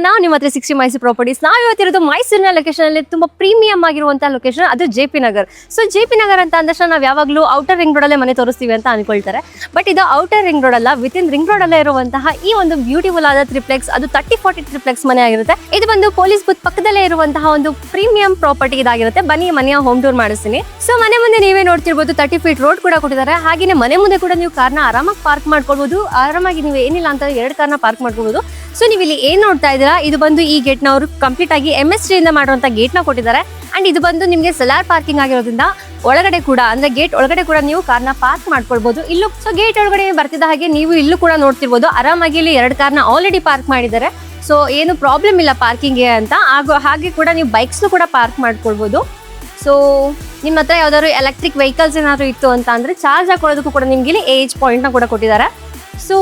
ನಾವು ನಿಮ್ಮ ಹತ್ರ 60 ಮೈಸೂರು ಪ್ರಾಪರ್ಟೀಸ್. ನಾವು ಇವತ್ತಿರೋದು ಮೈಸೂರಿನ ಲೊಕೇಶನ್ ಅಲ್ಲಿ ತುಂಬಾ ಪ್ರೀಮಿಯಂ ಆಗಿರುವಂತಹ ಲೊಕೇಶನ್, ಅದು JP Nagar. So JP Nagar ಅಂತ ಅಂದಷ್ಟು ನಾವು ಯಾವಾಗಲೂ ಔಟರ್ ರಿಂಗ್ ರೋಡ್ ಅಲ್ಲೇ ಮನೆ ತೋರಿಸ್ತೀವಿ ಅಂತ ಅನ್ಕೊಳ್ತಾರೆ. ಬಟ್ ಇದು ಔಟರ್ ರಿಂಗ್ ರೋಡ್ ಅಲ್ಲ, ವಿತ್ ಇನ್ ರಿಂಗ್ ರೋಡ್ ಅಲ್ಲೇ ಇರುವಂತಹ ಈ ಒಂದು ಬ್ಯೂಟಿಫುಲ್ ಆದ ಟ್ರಿಪ್ಲೆಕ್ಸ್, ಅದು 30-40 ಟ್ರಿಪ್ಲೆಕ್ಸ್ ಮನೆ ಆಗಿರುತ್ತೆ. ಇದು ಬಂದು ಪೊಲೀಸ್ ಬೂತ್ ಪಕ್ಕದಲ್ಲೇ ಇರುವಂತಹ ಒಂದು ಪ್ರೀಮಿಯಂ ಪ್ರಾಪರ್ಟಿ ಇದಾಗಿರುತ್ತೆ. ಬನ್ನಿ ಮನೆಯ ಹೋಮ್ ಟೂರ್ ಮಾಡಿಸ್ತೀನಿ. ಸೊ ಮನೆ ಮುಂದೆ ನೀವೇ ನೋಡ್ತಿರ್ಬೋದು 30 ಫೀಟ್ ರೋಡ್ ಕೂಡ ಕೊಟ್ಟಿದ್ದಾರೆ. ಹಾಗೆ ಮನೆ ಮುಂದೆ ಕೂಡ ನೀವು ಕಾರ್ನ ಆರಾಮಾಗಿ ಪಾರ್ಕ್ ಮಾಡ್ಕೊಳ್ಬಹುದು. ಆರಾಮಾಗಿ ನೀವು ಏನಿಲ್ಲ ಅಂತ 2 ಕಾರ್ನ ಪಾರ್ಕ್ ಮಾಡ್ಕೊಳ್ಬಹುದು. ಸೊ ನೀವು ಇಲ್ಲಿ ಏನ್ ನೋಡ್ತಾ ಇದ್ದೀರಾ, ಇದು ಬಂದು ಈ ಗೇಟ್ ನ ಅವರು ಕಂಪ್ಲೀಟ್ ಆಗಿ MST ಇಂದ ಮಾಡುವಂತ ಗೇಟ್ ನ ಕೊಟ್ಟಿದ್ದಾರೆ. ಅಂಡ್ ಇದು ಬಂದು ನಿಮಗೆ ಸೆಲಾರ್ ಪಾರ್ಕಿಂಗ್ ಆಗಿರೋದ್ರಿಂದ ಒಳಗಡೆ ಕೂಡ ಅಂದ್ರೆ ಗೇಟ್ ಒಳಗಡೆ ಕೂಡ ನೀವು ಕಾರ್ನ ಪಾರ್ಕ್ ಮಾಡ್ಕೊಳ್ಬಹುದು. ಇಲ್ಲೂ ಸೊ ಗೇಟ್ ಒಳಗಡೆ ಬರ್ತಿದ್ದ ಹಾಗೆ ನೀವು ಇಲ್ಲೂ ಕೂಡ ನೋಡ್ತಿರ್ಬೋದು, ಆರಾಮಾಗಿ ಇಲ್ಲಿ 2 ಕಾರ್ನ ಆಲ್ರೆಡಿ ಪಾರ್ಕ್ ಮಾಡಿದ್ದಾರೆ. ಸೊ ಏನು ಪ್ರಾಬ್ಲಮ್ ಇಲ್ಲ ಪಾರ್ಕಿಂಗ್ಗೆ ಅಂತ. ಹಾಗೆ ಕೂಡ ನೀವು ಬೈಕ್ಸ್ನು ಕೂಡ ಪಾರ್ಕ್ ಮಾಡ್ಕೊಳ್ಬಹುದು. ಸೊ ನಿಮ್ಮ ಹತ್ರ ಯಾವ್ದಾದ್ರು ಎಲೆಕ್ಟ್ರಿಕ್ ವೆಹಿಕಲ್ಸ್ ಏನಾದ್ರು ಇತ್ತು ಅಂತ ಅಂದ್ರೆ ಚಾರ್ಜ್ ಹಾಕೊಳ್ಳೋದಕ್ಕೂ ಕೂಡ ನಿಮ್ಗೆ ಇಲ್ಲಿ ಏಜ್ ಪಾಯಿಂಟ್ ನ ಕೂಡ ಕೊಟ್ಟಿದ್ದಾರೆ. ಸೊ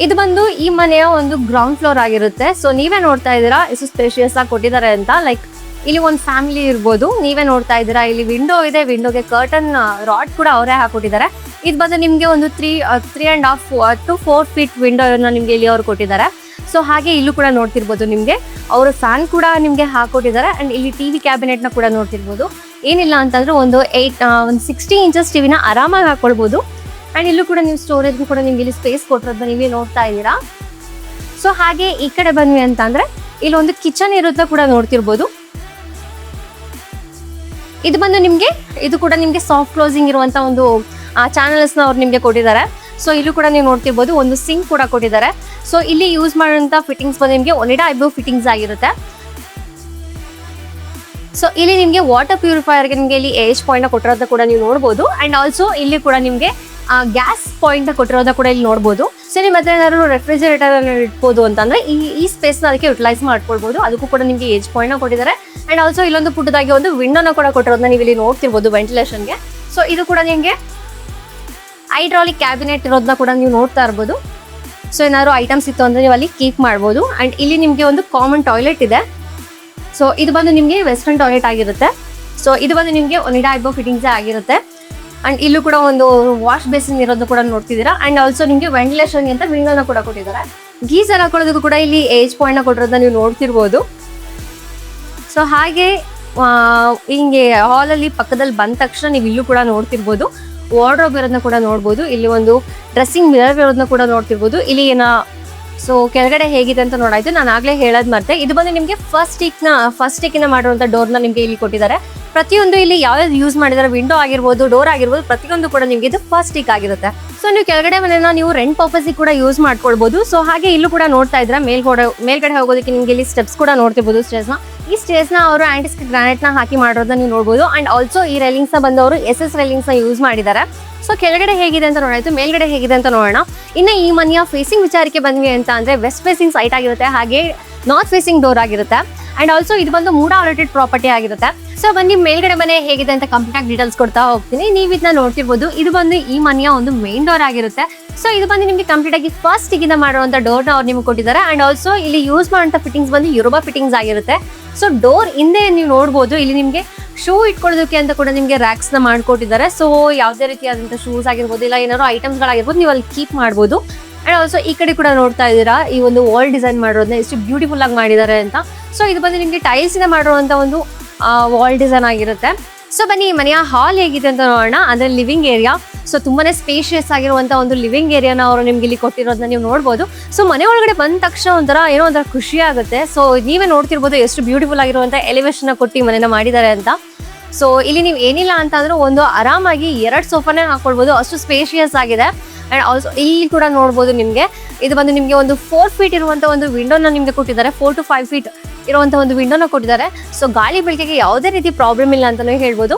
ಇದು ಬಂದು ಈ ಮನೆಯ ಒಂದು ಗ್ರೌಂಡ್ ಫ್ಲೋರ್ ಆಗಿರುತ್ತೆ. ಸೊ ನೀವೇ ನೋಡ್ತಾ ಇದ್ದೀರಾ ಎಷ್ಟು ಸ್ಪೇಷಿಯಸ್ ಆಗಿ ಕೊಟ್ಟಿದ್ದಾರೆ ಅಂತ. ಲೈಕ್ ಇಲ್ಲಿ ಒಂದು ಫ್ಯಾಮಿಲಿ ಇರ್ಬೋದು, ನೀವೇ ನೋಡ್ತಾ ಇದ್ದೀರಾ. ಇಲ್ಲಿ ವಿಂಡೋ ಇದೆ, ವಿಂಡೋಗೆ ಕರ್ಟನ್ ರಾಡ್ ಕೂಡ ಅವರೇ ಹಾಕೊಟ್ಟಿದ್ದಾರೆ. ಇದು ಬಂದು ನಿಮಗೆ ಒಂದು 3.5 to 4 ಫೀಟ್ ವಿಂಡೋ ನಿಮ್ಗೆ ಇಲ್ಲಿ ಅವ್ರು ಕೊಟ್ಟಿದ್ದಾರೆ. ಸೊ ಹಾಗೆ ಇಲ್ಲೂ ಕೂಡ ನೋಡ್ತಿರ್ಬೋದು, ನಿಮಗೆ ಅವರು ಫ್ಯಾನ್ ಕೂಡ ನಿಮಗೆ ಹಾಕೊಟ್ಟಿದ್ದಾರೆ. ಅಂಡ್ ಇಲ್ಲಿ TV ಕ್ಯಾಬಿನೆಟ್ ನ ಕೂಡ ನೋಡ್ತಿರ್ಬೋದು. ಏನಿಲ್ಲ ಅಂತಂದ್ರೆ ಒಂದು 60 ಇಂಚಸ್ ಟಿವಿನ ಆರಾಮಾಗಿ ಹಾಕೊಳ್ಬಹುದು. ಅಂಡ್ ಇಲ್ಲೂ ಕೂಡ ನೀವು ಸ್ಟೋರೇಜ್ಗೂ ಕೂಡ ನಿಮ್ಗೆ ಇಲ್ಲಿ ಸ್ಪೇಸ್ ಕೊಟ್ಟಿರೋದನ್ನ ನೀವೇ ನೋಡ್ತಾ ಇದ್ದೀರಾ. ಸೊ ಹಾಗೆ ಈ ಕಡೆ ಬಂದ್ವಿ ಅಂತ ಅಂದ್ರೆ ಇಲ್ಲಿ ಒಂದು ಕಿಚನ್ ಇರೋದನ್ನ ಕೂಡ ನೋಡ್ತಿರ್ಬೋದು. ಇದು ಬಂದು ನಿಮ್ಗೆ ಇದು ಕೂಡ ನಿಮ್ಗೆ ಸಾಫ್ಟ್ ಕ್ಲೋಸಿಂಗ್ ಇರುವಂತ ಒಂದು ಚಾನಲ್ಸ್ ನ ಅವ್ರು ನಿಮ್ಗೆ ಕೊಟ್ಟಿದ್ದಾರೆ. ಸೊ ಇಲ್ಲೂ ಕೂಡ ನೀವು ನೋಡ್ತಿರ್ಬೋದು, ಒಂದು ಸಿಂಕ್ ಕೂಡ ಕೊಟ್ಟಿದ್ದಾರೆ. ಸೊ ಇಲ್ಲಿ ಯೂಸ್ ಮಾಡುವಂತ ಫಿಟ್ಟಿಂಗ್ಸ್ ಬಂದು ನಿಮ್ಗೆ ಒನಿಡಾ ಐಬ್ರೋ ಫಿಟ್ಟಿಂಗ್ಸ್ ಆಗಿರುತ್ತೆ. ಸೊ ಇಲ್ಲಿ ನಿಮ್ಗೆ ವಾಟರ್ ಪ್ಯೂರಿಫೈಯರ್ಗೆ ನಿಮ್ಗೆ ಇಲ್ಲಿ ಏಜ್ ಪಾಯಿಂಟ್ ಕೊಟ್ಟಿರೋದನ್ನ ಕೂಡ ನೀವು ನೋಡ್ಬೋದು. ಅಂಡ್ ಆಲ್ಸೋ ಇಲ್ಲಿ ಕೂಡ ನಿಮ್ಗೆ ಗ್ಯಾಸ್ ಪಾಯಿಂಟ್ ಕೊಟ್ಟಿರೋದನ್ನ ಕೂಡ ಇಲ್ಲಿ ನೋಡ್ಬೋದು. ಸೊ ನಿಮ್ಮ ಹತ್ರ ಏನಾದ್ರು ರೆಫ್ರಿಜರೇಟರ್ ಇಟ್ಬೋದು ಅಂತಂದ್ರೆ ಈ ಸ್ಪೇಸ್ ನ ಅದಕ್ಕೆ ಯುಟಿಲೈಸ್ ಮಾಡ್ಕೊಳ್ಬಹುದು. ಅದಕ್ಕೂ ಕೂಡ ನಿಮ್ಗೆ ಏಜ್ ಪಾಯಿಂಟ್ ಕೊಟ್ಟಿದ್ದಾರೆ. ಅಂಡ್ ಆಲ್ಸೋ ಇಲ್ಲೊಂದು ಪುಟ್ಟದಾಗಿ ಒಂದು ವಿಂಡೋನ ಕೂಡ ಕೊಟ್ಟಿರೋದನ್ನ ನೀವು ಇಲ್ಲಿ ನೋಡ್ತಿರ್ಬೋದು ವೆಂಟಿಲೇಷನ್ಗೆ. ಸೊ ಇದು ಕೂಡ ನಿಮ್ಗೆ ಹೈಡ್ರಾಲಿಕ್ ಕ್ಯಾಬಿನೆಟ್ ಇರೋದನ್ನ ಕೂಡ ನೀವು ನೋಡ್ತಾ ಇರ್ಬೋದು. ಸೊ ಏನಾದ್ರು ಐಟಮ್ಸ್ ಇತ್ತು ಅಂದ್ರೆ ನೀವು ಅಲ್ಲಿ ಕೀಪ್ ಮಾಡ್ಬೋದು. ಅಂಡ್ ಇಲ್ಲಿ ನಿಮ್ಗೆ ಒಂದು ಕಾಮನ್ ಟಾಯ್ಲೆಟ್ ಇದೆ. ಸೊ ಇದು ಬಂದು ನಿಮ್ಗೆ ವೆಸ್ಟರ್ನ್ ಟಾಯ್ಲೆಟ್ ಆಗಿರುತ್ತೆ. ಸೊ ಇದು ಬಂದು ನಿಮ್ಗೆ ಒನಿಡಾ ಐಬ್ರೋ ಫಿಟ್ಟಿಂಗ್ಸ್ ಆಗಿರುತ್ತೆ. ಅಂಡ್ ಇಲ್ಲೂ ಕೂಡ ಒಂದು ವಾಶ್ ಬೇಸಿನ್ ಇರೋದನ್ನ ಕೂಡ ನೋಡ್ತಿದ್ದೀರಾ. ಅಂಡ್ ಆಲ್ಸೋ ನಿಮ್ಗೆ ವೆಂಟಿಲೇಷನ್ ಅಂತ ವಿಂಡೋನ ಕೂಡ ಕೊಟ್ಟಿದ್ದಾರೆ. ಗೀಸರ್ ಹಾಕೊಳ್ಳೋದಕ್ಕೂ ಕೂಡ ಇಲ್ಲಿ ಏಜ್ ಪಾಯಿಂಟ್ ನ ಕೊಟ್ಟಿರೋದನ್ನ ನೀವು ನೋಡ್ತಿರ್ಬೋದು. ಸೊ ಹಾಗೆ ಹಿಂಗೆ ಹಾಲಲ್ಲಿ ಪಕ್ಕದಲ್ಲಿ ಬಂದ ತಕ್ಷಣ ನೀವು ಇಲ್ಲೂ ಕೂಡ ನೋಡ್ತಿರ್ಬೋದು, ವಾರ್ಡ್ರೋಬ್ ಇರೋದನ್ನ ಕೂಡ ನೋಡ್ಬೋದು. ಇಲ್ಲಿ ಒಂದು ಡ್ರೆಸ್ಸಿಂಗ್ ಮಿರರ್ ಇರೋದನ್ನ ಕೂಡ ನೋಡ್ತಿರ್ಬೋದು. ಇಲ್ಲಿ ಸೊ ಕೆಳಗಡೆ ಹೇಗಿದೆ ಅಂತ ನೋಡಾಯ್ತು, ನಾನು ಆಗ್ಲೇ ಹೇಳೋದ್ ಮತ್ತೆ. ಇದು ಬಂದು ನಿಮ್ಗೆ ಫಸ್ಟ್ ಟೇಕಿನ ಮಾಡುವಂತ ಡೋರ್ನ ನಿಮ್ಗೆ ಇಲ್ಲಿ ಕೊಟ್ಟಿದ್ದಾರೆ. ಪ್ರತಿಯೊಂದು ಇಲ್ಲಿ ಯಾವ್ಯಾವ್ದು ಯೂಸ್ ಮಾಡಿದಾರೆ, ವಿಂಡೋ ಆಗಿರ್ಬೋದು, ಡೋರ್ ಆಗಿರ್ಬೋದು, ಪ್ರತಿಯೊಂದು ಕೂಡ ನಿಮ್ಗೆ ಇದು ಫಸ್ಟ್ ಟೇಕ್ ಆಗಿರುತ್ತೆ. ಸೊ ನೀವು ಕೆಳಗಡೆ ಮನೆಯನ್ನ ನೀವು ರೆಂಟ್ ಪರ್ಪಸ್ ಕೂಡ ಯೂಸ್ ಮಾಡ್ಕೊಳ್ಬಹುದು. ಸೊ ಹಾಗೆ ಇಲ್ಲೂ ಕೂಡ ನೋಡ್ತಾ ಇದ್ರೆ ಮೇಲ್ಗಡೆ ಹೋಗೋದಕ್ಕೆ ನಿಮ್ಗೆ ಇಲ್ಲಿ ಸ್ಟೆಪ್ಸ್ ಕೂಡ ನೋಡ್ತಿರ್ಬೋದು. ಈ ಸ್ಟೇರ್ಸ್ ನ ಅವರು ಆಂಟಿಸ್ಟಿಕ್ ಗ್ರಾನೈಟ್ ನ ಹಾಕಿ ಮಾಡೋದನ್ನ ನೀವು ನೋಡ್ಬೋದು. ಅಂಡ್ ಆಲ್ಸೋ ಈ ರೈಲಿಂಗ್ಸ್ ನ ಬಂದವರು SS ರೈಲಿಂಗ್ಸ್ ನ ಯೂಸ್ ಮಾಡಿದ್ದಾರೆ. ಸೊ ಕೆಳಗಡೆ ಹೇಗಿದೆ ಅಂತ ನೋಡಾಯ್ತು, ಮೇಲ್ಗಡೆ ಹೇಗಿದೆ ಅಂತ ನೋಡೋಣ. ಇನ್ನು ಈ ಮನೆಯ ಫೇಸಿಂಗ್ ವಿಚಾರಕ್ಕೆ ಬಂದ್ವಿ ಅಂತ ಅಂದ್ರೆ ವೆಸ್ಟ್ ಫೇಸಿಂಗ್ ಸೈಟ್ ಆಗಿರುತ್ತೆ, ಹಾಗೆ ನಾರ್ತ್ ಫೇಸಿಂಗ್ ಡೋರ್ ಆಗಿರುತ್ತೆ. ಅಂಡ್ ಆಲ್ಸೋ ಇದು ಬಂದು ಮೂಡಾ ಅಲೋಟೆಡ್ ಪ್ರಾಪರ್ಟಿ ಆಗಿರುತ್ತೆ. ಸೊ ಬನ್ನಿ ಮೇಲ್ಗಡೆ ಮನೆ ಹೇಗಿದೆ ಅಂತ ಕಂಪ್ಲೀಟ್ ಆಗಿ ಡೀಟೇಲ್ಸ್ ಕೊಡ್ತಾ ಹೋಗ್ತೀನಿ. ನೀವು ಇದನ್ನ ನೋಡ್ತಿರ್ಬೋದು, ಇದು ಬಂದು ಈ ಮನೆಯ ಒಂದು ಮೇನ್ ಡೋರ್ ಆಗಿರುತ್ತೆ. ಸೊ ಇದು ಬಂದು ನಿಮ್ಗೆ ಕಂಪ್ಲೀಟ್ ಆಗಿ ಫಸ್ಟ್ ಗಿಂದ ಮಾಡುವಂತ ಡೋರ್ ನ ಅವ್ರು ನಿಮ್ಗೆ ಕೊಟ್ಟಿದ್ದಾರೆ. ಅಂಡ್ ಆಲ್ಸೋ ಇಲ್ಲಿ ಯೂಸ್ ಮಾಡುವಂತ ಫಿಟ್ಟಿಂಗ್ಸ್ ಬಂದು ಯುರೋಬಾ ಫಿಟ್ಟಿಂಗ್ಸ್ ಆಗಿರುತ್ತೆ. ಸೊ ಡೋರ್ ಹಿಂದೆ ನೀವು ನೋಡ್ಬೋದು, ಇಲ್ಲಿ ನಿಮ್ಗೆ ಶೂ ಇಟ್ಕೊಳ್ಳೋದಕ್ಕೆ ಅಂತ ಕೂಡ ನಿಮ್ಗೆ ರ್ಯಾಕ್ಸ್ ನ ಮಾಡ್ಕೊಟ್ಟಿದ್ದಾರೆ. ಸೊ ಯಾವುದೇ ರೀತಿಯಾದಂತಹ ಶೂಸ್ ಆಗಿರ್ಬೋದು, ಇಲ್ಲ ಏನಾದ್ರು ಐಟಮ್ಸ್ ಗಳಾಗಿರ್ಬೋದು, ನೀವು ಅಲ್ಲಿ ಕೀಪ್ ಮಾಡ್ಬೋದು. ಅಂಡ್ ಆಲ್ಸೋ ಈ ಕಡೆ ಕೂಡ ನೋಡ್ತಾ ಇದ್ದೀರಾ, ಈ ಒಂದು ವಾಲ್ ಡಿಸೈನ್ ಮಾಡೋದನ್ನ ಎಷ್ಟು ಬ್ಯೂಟಿಫುಲ್ ಆಗಿ ಮಾಡಿದ್ದಾರೆ ಅಂತ. ಸೊ ಇದು ಬಂದು ನಿಮ್ಗೆ ಟೈಲ್ಸ್ ಇಂದ ಮಾಡುವಂತ ಒಂದು ವಾಲ್ ಡಿಸೈನ್ ಆಗಿರುತ್ತೆ. ಸೊ ಬನ್ನಿ ಈ ಮನೆಯ ಹಾಲ್ ಹೇಗಿದೆ ಅಂತ ನೋಡೋಣ. ಅಂದ್ರೆ ಲಿವಿಂಗ್ ಏರಿಯಾ. ಸೊ ತುಂಬಾನೇ ಸ್ಪೇಷಿಯಸ್ ಆಗಿರುವಂತ ಒಂದು ಲಿವಿಂಗ್ ಏರಿಯಾನ ಅವರು ನಿಮ್ಗೆ ಇಲ್ಲಿ ಕೊಟ್ಟಿರೋದನ್ನ ನೀವು ನೋಡ್ಬೋದು. ಸೊ ಮನೆ ಒಳಗಡೆ ಬಂದ ತಕ್ಷಣ ಏನೋ ಒಂಥರ ಖುಷಿ ಆಗುತ್ತೆ. ಸೊ ನೀವೇ ನೋಡ್ತಿರ್ಬೋದು ಎಷ್ಟು ಬ್ಯೂಟಿಫುಲ್ ಆಗಿರುವಂತ ಎಲಿವೇಶನ್ ಕೊಟ್ಟು ಮನೆನ ಮಾಡಿದ್ದಾರೆ ಅಂತ. ಸೊ ಇಲ್ಲಿ ನೀವು ಏನಿಲ್ಲ ಅಂತ ಅಂದ್ರೆ ಒಂದು ಆರಾಮಾಗಿ 2 ಸೋಫಾನೇ ಹಾಕೊಳ್ಬೋದು, ಅಷ್ಟು ಸ್ಪೇಷಿಯಸ್ ಆಗಿದೆ. ಅಂಡ್ ಆಲ್ಸೋ ಇಲ್ಲಿ ಕೂಡ ನೋಡ್ಬೋದು, ನಿಮ್ಗೆ ಇದು ಬಂದು ನಿಮ್ಗೆ ಒಂದು 4 ಫೀಟ್ ಇರುವಂತ ಒಂದು ವಿಂಡೋನ ನಿಮ್ಗೆ ಕೊಟ್ಟಿದ್ದಾರೆ. 4 to 5 ಫೀಟ್ ಇರುವಂತ ಒಂದು ವಿಂಡೋನ ಕೊಟ್ಟಿದ್ದಾರೆ. ಸೊ ಗಾಳಿ ಬೆಳಕಿಗೆ ಯಾವುದೇ ರೀತಿ ಪ್ರಾಬ್ಲಮ್ ಇಲ್ಲ ಅಂತಾನೂ ಹೇಳ್ಬೋದು.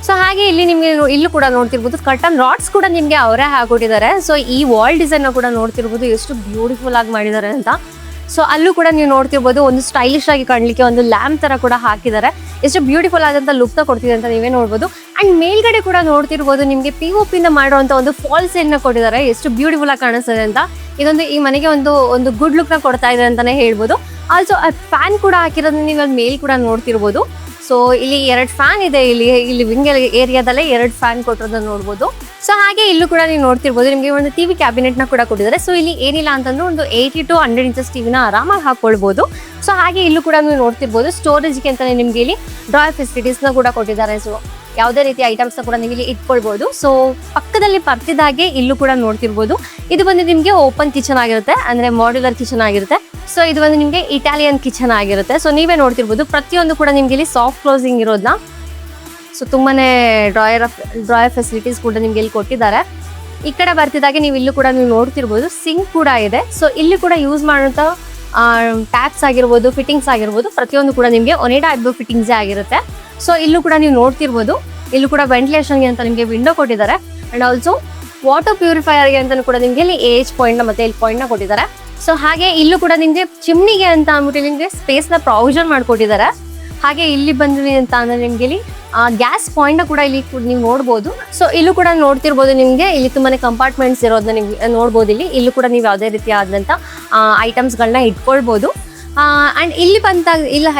ಸೊ ಹಾಗೆ ಇಲ್ಲಿ ನಿಮ್ಗೆ ಇಲ್ಲೂ ಕೂಡ ನೋಡ್ತಿರ್ಬೋದು, ಕರ್ಟನ್ ರಾಡ್ಸ್ ಕೂಡ ನಿಮ್ಗೆ ಅವರೇ ಹಾಕೊಟ್ಟಿದ್ದಾರೆ. ಸೊ ಈ ವಾಲ್ ಡಿಸೈನ್ ಕೂಡ ನೋಡ್ತಿರ್ಬೋದು, ಎಷ್ಟು ಬ್ಯೂಟಿಫುಲ್ ಆಗಿ ಮಾಡಿದ್ದಾರೆ ಅಂತ. ಸೊ ಅಲ್ಲೂ ಕೂಡ ನೀವು ನೋಡ್ತಿರ್ಬೋದು, ಒಂದು ಸ್ಟೈಲಿಶ್ ಆಗಿ ಕಾಣಲಿಕ್ಕೆ ಒಂದು ಲ್ಯಾಂಪ್ ತರ ಕೂಡ ಹಾಕಿದ್ದಾರೆ. ಎಷ್ಟು ಬ್ಯೂಟಿಫುಲ್ ಆದಂತ ಲುಕ್ ನ ಕೊಡ್ತಿದೆ ಅಂತ ನೀವೇ ನೋಡ್ಬೋದು. ಅಂಡ್ ಮೇಲ್ಗಡೆ ಕೂಡ ನೋಡ್ತಿರ್ಬೋದು, ನಿಮ್ಗೆ POP ನ ಮಾಡುವಂತ ಒಂದು ಫಾಲ್ ಸೈಡ್ ನ ಕೊಟ್ಟಿದ್ದಾರೆ. ಎಷ್ಟು ಬ್ಯೂಟಿಫುಲ್ ಆಗಿ ಕಾಣಿಸ್ತದೆ ಅಂತ. ಇದೊಂದು ಈ ಮನೆಗೆ ಒಂದು ಗುಡ್ ಲುಕ್ ನ ಕೊಡ್ತಾ ಇದೆ ಅಂತಾನೆ ಹೇಳ್ಬೋದು. ಆಲ್ಸೋ ಫ್ಯಾನ್ ಕೂಡ ಹಾಕಿರೋದನ್ನ ನೀವು ಅಲ್ಲಿ ಮೇಲ್ ಕೂಡ ನೋಡ್ತಿರ್ಬೋದು. ಸೊ ಇಲ್ಲಿ 2 ಫ್ಯಾನ್ ಇದೆ. ಇಲ್ಲಿ ವಿಂಗ್ ಏರಿಯಾದಲ್ಲೇ 2 ಫ್ಯಾನ್ ಕೊಟ್ಟಿರೋದನ್ನ ನೋಡ್ಬೋದು. ಸೊ ಹಾಗೆ ಇಲ್ಲೂ ಕೂಡ ನೀವು ನೋಡ್ತಿರ್ಬೋದು ನಿಮಗೆ ಒಂದು ಟಿವಿ ಕ್ಯಾಬಿನೆಟ್ ನ ಕೂಡ ಕೊಟ್ಟಿದ್ದಾರೆ. ಸೊ ಇಲ್ಲಿ ಏನಿಲ್ಲ ಅಂತಂದ್ರೆ ಒಂದು 80 to 100 ಇಂಚಸ್ ಟಿವಿನ ಆರಾಮಾಗಿ ಹಾಕೊಳ್ಬಹುದು. ಸೊ ಹಾಗೆ ಇಲ್ಲೂ ಕೂಡ ನೀವು ನೋಡ್ತಿರ್ಬೋದು ಸ್ಟೋರೇಜ್ಗೆ ಅಂತಾನೆ ನಿಮ್ಗೆ ಇಲ್ಲಿ ಡ್ರಾಯರ್ ಫೆಸಿಲಿಟೀಸ್ ನ ಕೂಡ ಕೊಟ್ಟಿದ್ದಾರೆ. ಸೊ ಯಾವುದೇ ರೀತಿ ಐಟಮ್ಸ್ ನ ಕೂಡ ನೀವು ಇಲ್ಲಿ ಇಟ್ಕೊಳ್ಬಹುದು. ಸೊ ಪಕ್ಕದಲ್ಲಿ ಬರ್ತಿದ್ದಾಗೆ ಇಲ್ಲೂ ಕೂಡ ನೋಡ್ತಿರ್ಬೋದು ಇದು ಬಂದು ನಿಮ್ಗೆ ಓಪನ್ ಕಿಚನ್ ಆಗಿರುತ್ತೆ, ಅಂದ್ರೆ ಮಾಡ್ಯುಲರ್ ಕಿಚನ್ ಆಗಿರುತ್ತೆ. ಸೊ ಇದು ಬಂದು ನಿಮ್ಗೆ ಇಟಾಲಿಯನ್ ಕಿಚನ್ ಆಗಿರುತ್ತೆ. ಸೊ ನೀವೇ ನೋಡ್ತಿರ್ಬೋದು ಪ್ರತಿಯೊಂದು ಕೂಡ ನಿಮ್ಗೆ ಇಲ್ಲಿ ಸಾಫ್ಟ್ ಕ್ಲೋಸಿಂಗ್ ಇರೋದನ್ನ. ಸೊ ತುಂಬಾನೇ ಡ್ರಾಯರ್ ಫೆಸಿಲಿಟೀಸ್ ಕೂಡ ನಿಮ್ಗೆ ಇಲ್ಲಿ ಕೊಟ್ಟಿದ್ದಾರೆ. ಈ ಕಡೆ ಬರ್ತಿದ್ದಾಗೆ ನೀವು ಇಲ್ಲೂ ಕೂಡ ನೀವು ನೋಡ್ತಿರ್ಬೋದು ಸಿಂಕ್ ಕೂಡ ಇದೆ. ಸೊ ಇಲ್ಲಿ ಕೂಡ ಯೂಸ್ ಮಾಡುವಂತ ಟ್ಯಾಪ್ಸ್ ಆಗಿರ್ಬೋದು, ಫಿಟ್ಟಿಂಗ್ಸ್ ಆಗಿರ್ಬೋದು, ಪ್ರತಿಯೊಂದು ಕೂಡ ನಿಮ್ಗೆ ಒನಿಡಾ ಐಬ್ರೋ ಫಿಟ್ಟಿಂಗ್ಸ್ ಆಗಿರುತ್ತೆ. ಸೊ ಇಲ್ಲೂ ಕೂಡ ನೀವು ನೋಡ್ತಿರ್ಬೋದು ಇಲ್ಲೂ ಕೂಡ ವೆಂಟಿಲೇಷನ್ಗೆ ಅಂತ ನಿಮ್ಗೆ ವಿಂಡೋ ಕೊಟ್ಟಿದ್ದಾರೆ. ಅಂಡ್ ಆಲ್ಸೋ ವಾಟರ್ ಪ್ಯೂರಿಫೈಯರ್ಗೆ ಅಂತ ಕೂಡ ನಿಮ್ಗೆ ಇಲ್ಲಿ ಏಜ್ ಪಾಯಿಂಟ್ ನ ಮತ್ತೆ ಎಲ್ ಪಾಯಿಂಟ್ ನ ಕೊಟ್ಟಿದ್ದಾರೆ. ಸೊ ಹಾಗೆ ಇಲ್ಲೂ ಕೂಡ ನಿಮ್ಗೆ ಚಿಮ್ನಿಗೆ ಅಂತ ಅಂದ್ಬಿಟ್ಟು ನಿಮ್ಗೆ ಸ್ಪೇಸ್ ನ ಪ್ರಾವಿಷನ್ ಮಾಡ್ಕೊಟ್ಟಿದ್ದಾರೆ. ಹಾಗೆ ಇಲ್ಲಿ ಬಂದ್ರಿ ಅಂತ ಅಂದ್ರೆ ನಿಮ್ಗೆ ಇಲ್ಲಿ ಗ್ಯಾಸ್ ಪಾಯಿಂಟ್ ನ ಕೂಡ ಇಲ್ಲಿ ನೀವು ನೋಡ್ಬೋದು. ಸೊ ಇಲ್ಲೂ ಕೂಡ ನೋಡ್ತಿರ್ಬೋದು ನಿಮ್ಗೆ ಇಲ್ಲಿ ತುಂಬಾನೇ ಕಂಪಾರ್ಟ್ಮೆಂಟ್ಸ್ ಇರೋದನ್ನ ನೀವು ನೋಡ್ಬೋದು. ಇಲ್ಲೂ ಕೂಡ ನೀವು ಯಾವುದೇ ರೀತಿಯಾದಂತ ಐಟಮ್ಸ್ ಗಳನ್ನ ಇಟ್ಕೊಳ್ಬಹುದು. ಅಂಡ್ ಇಲ್ಲಿ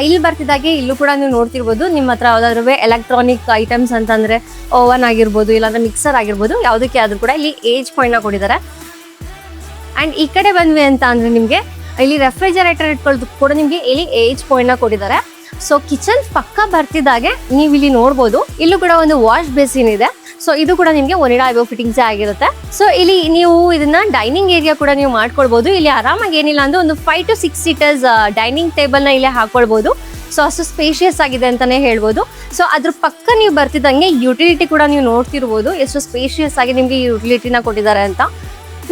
ಇಲ್ಲಿ ಬರ್ತಿದ್ದಾಗೆ ಇಲ್ಲೂ ಕೂಡ ನೀವು ನೋಡ್ತಿರ್ಬೋದು ನಿಮ್ಮ ಹತ್ರ ಯಾವ್ದಾದ್ರು ಎಲೆಕ್ಟ್ರಾನಿಕ್ ಐಟಮ್ಸ್ ಅಂತಂದ್ರೆ ಓವನ್ ಆಗಿರ್ಬೋದು, ಇಲ್ಲಾಂದ್ರೆ ಮಿಕ್ಸರ್ ಆಗಿರ್ಬೋದು, ಯಾವುದಕ್ಕೆ ಆದ್ರೂ ಕೂಡ ಇಲ್ಲಿ ಏಜ್ ಪಾಯಿಂಟ್ ನ ಕೊಟ್ಟಿದ್ದಾರೆ. ಅಂಡ್ ಈ ಕಡೆ ಬಂದ್ವಿ ಅಂತ ಅಂದ್ರೆ ನಿಮ್ಗೆ ಇಲ್ಲಿ ರೆಫ್ರಿಜರೇಟರ್ ಇಟ್ಕೊಳ್ಳೋದು ಕೂಡ ನಿಮ್ಗೆ ಇಲ್ಲಿ ಏಜ್ ಪಾಯಿಂಟ್ ನ ಕೊಟ್ಟಿದ್ದಾರೆ. ಸೊ ಕಿಚನ್ ಪಕ್ಕ ಬರ್ತಿದ್ದಾಗೆ ನೀವು ಇಲ್ಲಿ ನೋಡ್ಬೋದು ಇಲ್ಲೂ ಕೂಡ ಒಂದು ವಾಶ್ ಬೇಸಿನ್ ಇದೆ. ಸೊ ಇದು ಕೂಡ ನಿಮ್ಗೆ ಒನಿಡಾ ಐಬ್ರೋ ಫಿಟ್ಟಿಂಗ್ಸ್ ಆಗಿರುತ್ತೆ. ಸೊ ಇಲ್ಲಿ ನೀವು ಇದನ್ನ ಡೈನಿಂಗ್ ಏರಿಯಾ ಕೂಡ ನೀವು ಮಾಡ್ಕೊಳ್ಬಹುದು. ಇಲ್ಲಿ ಆರಾಮಾಗಿ ಏನಿಲ್ಲ ಅಂದ್ರೆ ಒಂದು 5 to 6 ಸೀಟರ್ಸ್ ಡೈನಿಂಗ್ ಟೇಬಲ್ ನ ಇಲ್ಲಿ ಹಾಕೊಳ್ಬಹುದು. ಸೊ ಅಷ್ಟು ಸ್ಪೇಷಿಯಸ್ ಆಗಿದೆ ಅಂತಾನೆ ಹೇಳ್ಬೋದು. ಸೊ ಅದ್ರ ಪಕ್ಕ ನೀವು ಬರ್ತಿದ್ದಂಗೆ ಯುಟಿಲಿಟಿ ಕೂಡ ನೀವು ನೋಡ್ತಿರ್ಬೋದು ಎಷ್ಟು ಸ್ಪೇಷಿಯಸ್ ಆಗಿ ನಿಮ್ಗೆ ಈ ಯುಟಿಲಿಟಿನ ಕೊಟ್ಟಿದ್ದಾರೆ ಅಂತ.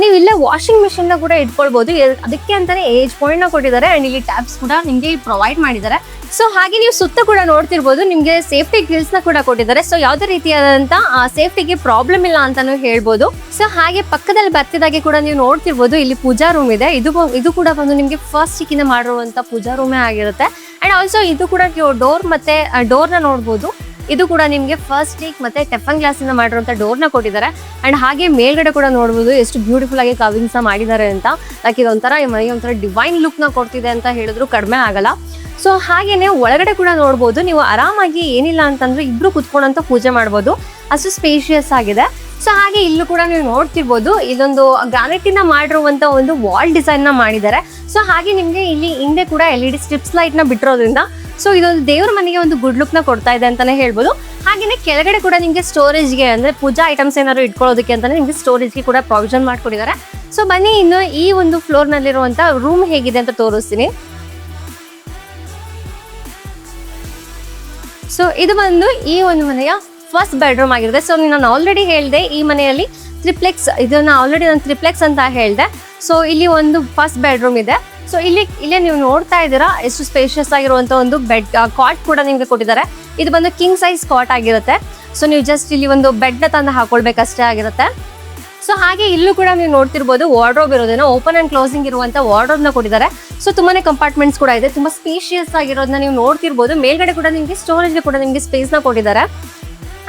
ನೀವು ಇಲ್ಲೇ ವಾಷಿಂಗ್ ಮಿಷಿನ್ ನ ಕೂಡ ಇಟ್ಕೊಳ್ಬಹುದು. ಅದಕ್ಕೆ ಅಂತಾನೆ ಏಜ್ ಪಾಯಿಂಟ್ ನ ಕೊಟ್ಟಿದ್ದಾರೆ. ಅಂಡ್ ಇಲ್ಲಿ ಟ್ಯಾಬ್ಸ್ ಕೂಡ ನಿಮ್ಗೆ ಪ್ರೊವೈಡ್ ಮಾಡಿದ್ದಾರೆ. ಸೊ ಹಾಗೆ ನೀವು ಸುತ್ತ ಕೂಡ ನೋಡ್ತಿರ್ಬೋದು ನಿಮ್ಗೆ ಸೇಫ್ಟಿ ಗ್ರಿಲ್ಸ್ ನ ಕೂಡ ಕೊಟ್ಟಿದ್ದಾರೆ. ಸೊ ಯಾವುದೇ ರೀತಿಯಾದಂತ ಸೇಫ್ಟಿಗೆ ಪ್ರಾಬ್ಲಮ್ ಇಲ್ಲ ಅಂತಾನು ಹೇಳ್ಬೋದು. ಸೊ ಹಾಗೆ ಪಕ್ಕದಲ್ಲಿ ಬರ್ತಿದಾಗೆ ಕೂಡ ನೀವು ನೋಡ್ತಿರ್ಬೋದು ಇಲ್ಲಿ ಪೂಜಾ ರೂಮ್ ಇದೆ. ಇದು ಕೂಡ ಬಂದು ನಿಮ್ಗೆ ಫಸ್ಟ್ ಚಿಕ್ಕಿನ ಮಾಡಿರುವಂತ ಪೂಜಾ ರೂಮೇ ಆಗಿರುತ್ತೆ. ಅಂಡ್ ಆಲ್ಸೋ ಇದು ಕೂಡ ಡೋರ್ ಮತ್ತೆ ಡೋರ್ ನ ನೋಡ್ಬೋದು. ಇದು ಕೂಡ ನಿಮ್ಗೆ ಫಸ್ಟ್ ಟೇಕ್ ಮತ್ತೆ ಟೆಫನ್ ಗ್ಲಾಸ್ ಇಂದ ಮಾಡಿರುವಂತ ಡೋರ್ ನ ಕೊಟ್ಟಿದ್ದಾರೆ. ಅಂಡ್ ಹಾಗೆ ಮೇಲ್ಗಡೆ ಕೂಡ ನೋಡ್ಬೋದು ಎಷ್ಟು ಬ್ಯೂಟಿಫುಲ್ ಆಗಿ ಕವಿಂಗ್ಸ್ ಮಾಡಿದ್ದಾರೆ ಅಂತ. ಲೈಕ್ ಇದೊಂಥರ ಮನೆಗೆ ಒಂಥರ ಡಿವೈನ್ ಲುಕ್ ನ ಕೊಡ್ತಿದೆ ಅಂತ ಹೇಳಿದ್ರು ಕಡಿಮೆ ಆಗಲ್ಲ. ಸೊ ಹಾಗೇನೆ ಒಳಗಡೆ ಕೂಡ ನೋಡ್ಬೋದು ನೀವು ಆರಾಮಾಗಿ ಏನಿಲ್ಲ ಅಂತಂದ್ರೆ ಇಬ್ರು ಕುತ್ಕೊಂಡಂತ ಪೂಜೆ ಮಾಡ್ಬೋದು, ಅಷ್ಟು ಸ್ಪೇಷಿಯಸ್ ಆಗಿದೆ. ಸೊ ಹಾಗೆ ಇಲ್ಲೂ ಕೂಡ ನೀವು ನೋಡ್ತಿರ್ಬೋದು ಇದೊಂದು ಗ್ರಾನೈಟ್ ಇಂದ ಮಾಡಿರುವಂತ ಒಂದು ವಾಲ್ ಡಿಸೈನ್ ನ ಮಾಡಿದ್ದಾರೆ. ಸೊ ಹಾಗೆ ನಿಮ್ಗೆ ಇಲ್ಲಿ ಹಿಂದೆ ಕೂಡ LED ಸ್ಟ್ರಿಪ್ಸ್ ಲೈಟ್ ನ ಬಿಟ್ಟಿರೋದ್ರಿಂದ ಸೊ ಇದೊಂದು ದೇವ್ರ ಮನೆಗೆ ಒಂದು ಗುಡ್ ಲುಕ್ ನ ಕೊಡ್ತಾ ಇದೆ ಅಂತಾನೆ ಹೇಳ್ಬೋದು. ಹಾಗೇನೆ ಕೆಳಗಡೆ ಕೂಡ ನಿಮ್ಗೆ ಸ್ಟೋರೇಜ್ಗೆ ಅಂದ್ರೆ ಪೂಜಾ ಐಟಮ್ಸ್ ಏನಾದ್ರು ಇಟ್ಕೊಳ್ಳೋದಕ್ಕೆ ಅಂತಾನೆ ನಿಮ್ಗೆ ಸ್ಟೋರೇಜ್ಗೆ ಕೂಡ ಪ್ರಾವಿಷನ್ ಮಾಡ್ಕೊಟ್ಟಿದ್ದಾರೆ. ಸೊ ಬನ್ನಿ ಇನ್ನು ಈ ಒಂದು ಫ್ಲೋರ್ ನಲ್ಲಿರುವಂತ ರೂಮ್ ಹೇಗಿದೆ ಅಂತ ತೋರಿಸ್ತೀನಿ. ಸೊ ಇದು ಬಂದು ಈ ಒಂದು ಮನೆಯ ಫಸ್ಟ್ ಬೆಡ್ರೂಮ್ ಆಗಿರುತ್ತೆ. ಸೊ ನಾನು ಆಲ್ರೆಡಿ ಹೇಳಿದೆ ಈ ಮನೆಯಲ್ಲಿ ನಾನು ಟ್ರಿಪ್ಲೆಕ್ಸ್ ಅಂತ ಹೇಳಿದೆ. ಸೊ ಇಲ್ಲಿ ಒಂದು ಫಸ್ಟ್ ಬೆಡ್ರೂಮ್ ಇದೆ. ಸೊ ಇಲ್ಲೇ ನೀವು ನೋಡ್ತಾ ಇದ್ದೀರಾ ಎಷ್ಟು ಸ್ಪೇಷಿಯಸ್ ಆಗಿರುವಂತ ಒಂದು ಬೆಡ್ ಕಾಟ್ ಕೂಡ ನಿಮ್ಗೆ ಕೊಟ್ಟಿದ್ದಾರೆ. ಇದು ಬಂದು ಕಿಂಗ್ ಸೈಜ್ ಕಾಟ್ ಆಗಿರುತ್ತೆ. ಸೊ ನೀವು ಜಸ್ಟ್ ಇಲ್ಲಿ ಒಂದು ಬೆಡ್ ನ ತಂದು ಹಾಕೊಳ್ಬೇಕಷ್ಟೇ ಆಗಿರುತ್ತೆ. ಸೊ ಹಾಗೆ ಇಲ್ಲೂ ಕೂಡ ನೀವು ನೋಡ್ತಿರ್ಬೋದು ವಾರ್ಡ್ರೋಬ್ ಇರೋದನ್ನ ಓಪನ್ ಅಂಡ್ ಕ್ಲೋಸಿಂಗ್ ಇರುವಂತ ವಾರ್ಡ್ರೋಬ್ ನ ಕೊಟ್ಟಿದ್ದಾರೆ. ಸೊ ತುಂಬಾನೇ ಕಂಪಾರ್ಟ್ಮೆಂಟ್ಸ್ ಕೂಡ ಇದೆ, ತುಂಬಾ ಸ್ಪೇಷಿಯಸ್ ಆಗಿರೋದನ್ನ ನೀವು ನೋಡ್ತಿರ್ಬೋದು. ಮೇಲ್ಗಡೆ ಕೂಡ ನಿಮ್ಗೆ ಸ್ಟೋರೇಜ್ ಕೂಡ ನಿಮ್ಗೆ ಸ್ಪೇಸ್ ನ ಕೊಟ್ಟಿದ್ದಾರೆ.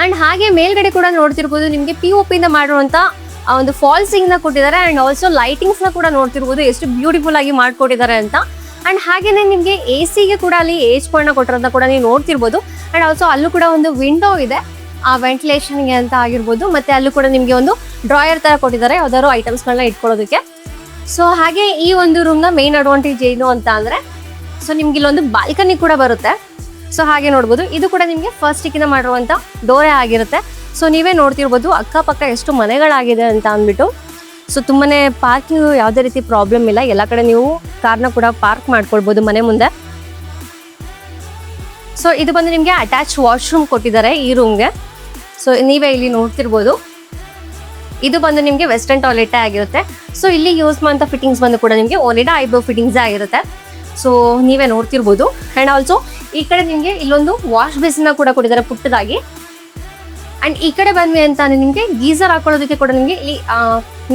ಅಂಡ್ ಹಾಗೆ ಮೇಲ್ಗಡೆ ಕೂಡ ನೋಡ್ತಿರ್ಬೋದು ನಿಮ್ಗೆ POP ಇಂದ ಮಾಡಿರುವಂತ ಒಂದು ಫಾಲ್ಸಿಂಗ್ ನ ಕೊಟ್ಟಿದ್ದಾರೆ. ಅಂಡ್ ಆಲ್ಸೋ ಲೈಟಿಂಗ್ಸ್ ನ ಕೂಡ ನೋಡ್ತಿರ್ಬೋದು ಎಷ್ಟು ಬ್ಯೂಟಿಫುಲ್ ಆಗಿ ಮಾಡ್ಕೊಟ್ಟಿದ್ದಾರೆ ಅಂತ. ಅಂಡ್ ಹಾಗೇನೆ ನಿಮ್ಗೆ AC ಗೆ ಕೂಡ ಅಲ್ಲಿ ಏಜ್ ಪಾಯಿಂಟ್ ನ ಕೊಟ್ಟಿರೋದನ್ನ ಕೂಡ ನೀವು ನೋಡ್ತಿರ್ಬೋದು. ಅಂಡ್ ಆಲ್ಸೋ ಅಲ್ಲೂ ಕೂಡ ಒಂದು ವಿಂಡೋ ಇದೆ ಆ ವೆಂಟಿಲೇಷನ್ಗೆ ಅಂತ ಆಗಿರ್ಬೋದು. ಮತ್ತೆ ಅಲ್ಲೂ ಕೂಡ ನಿಮ್ಗೆ ಒಂದು ಡ್ರಾಯರ್ ತರ ಕೊಟ್ಟಿದ್ದಾರೆ ಯಾವ್ದಾದ್ರು ಐಟಮ್ಸ್ ಗಳನ್ನ ಇಟ್ಕೊಳ್ಳೋದಕ್ಕೆ. ಸೊ ಹಾಗೆ ಈ ಒಂದು ರೂಮ್ ನ ಮೇನ್ ಅಡ್ವಾಂಟೇಜ್ ಏನು ಅಂತ ಅಂದ್ರೆ ಸೊ ನಿಮ್ಗೆ ಇಲ್ಲೊಂದು ಬಾಲ್ಕನಿ ಕೂಡ ಬರುತ್ತೆ. ಸೊ ಹಾಗೆ ನೋಡ್ಬೋದು ಇದು ಕೂಡ ನಿಮ್ಗೆ ಫಸ್ಟ್ ಟಿಕ್ಕಿನ ಮಾಡಿರುವಂತ ಡೋರೇ ಆಗಿರುತ್ತೆ. ಸೊ ನೀವೇ ನೋಡ್ತಿರ್ಬೋದು ಅಕ್ಕಪಕ್ಕ ಎಷ್ಟು ಮನೆಗಳಾಗಿದೆ ಅಂತ ಅಂದ್ಬಿಟ್ಟು. ಸೊ ತುಂಬಾನೇ ಪಾರ್ಕಿಂಗ್ ಯಾವುದೇ ರೀತಿ ಪ್ರಾಬ್ಲಮ್ ಇಲ್ಲ, ಎಲ್ಲ ಕಡೆ ನೀವು ಕಾರ್ನ ಕೂಡ ಪಾರ್ಕ್ ಮಾಡ್ಕೊಳ್ಬೋದು ಮನೆ ಮುಂದೆ. ಸೊ ಇದು ಬಂದು ನಿಮ್ಗೆ ಅಟ್ಯಾಚ್ ವಾಶ್ರೂಮ್ ಕೊಟ್ಟಿದ್ದಾರೆ ಈ ರೂಮ್ಗೆ. ಸೊ ನೀವೇ ಇಲ್ಲಿ ನೋಡ್ತಿರ್ಬೋದು ಇದು ಬಂದು ನಿಮ್ಗೆ ವೆಸ್ಟರ್ನ್ ಟಾಯ್ಲೆಟ್ ಆಗಿರುತ್ತೆ. ಸೊ ಇಲ್ಲಿ ಯೂಸ್ ಮಾಡುವಂತ ಫಿಟ್ಟಿಂಗ್ಸ್ ಬಂದು ಕೂಡ ನಿಮ್ಗೆ ಒನಿಡಾ ಐಬ್ರೋ ಫಿಟ್ಟಿಂಗ್ಸ್ ಆಗಿರುತ್ತೆ. ಸೊ ನೀವೇ ನೋಡ್ತಿರ್ಬೋದು. ಅಂಡ್ ಆಲ್ಸೋ ಈ ಕಡೆ ನಿಮ್ಗೆ ಇಲ್ಲೊಂದು ವಾಶ್ ಬೇಸಿನ್ ಕೂಡ ಕೊಟ್ಟಿದ್ದಾರೆ ಪುಟ್ಟದಾಗಿ. ಅಂಡ್ ಈ ಕಡೆ ಬಂದ್ವಿ ಅಂತ ನಿಮ್ಗೆ ಗೀಸರ್ ಹಾಕೊಳ್ಳೋದಕ್ಕೆ ಕೂಡ ನಿಮ್ಗೆ ಇಲ್ಲಿ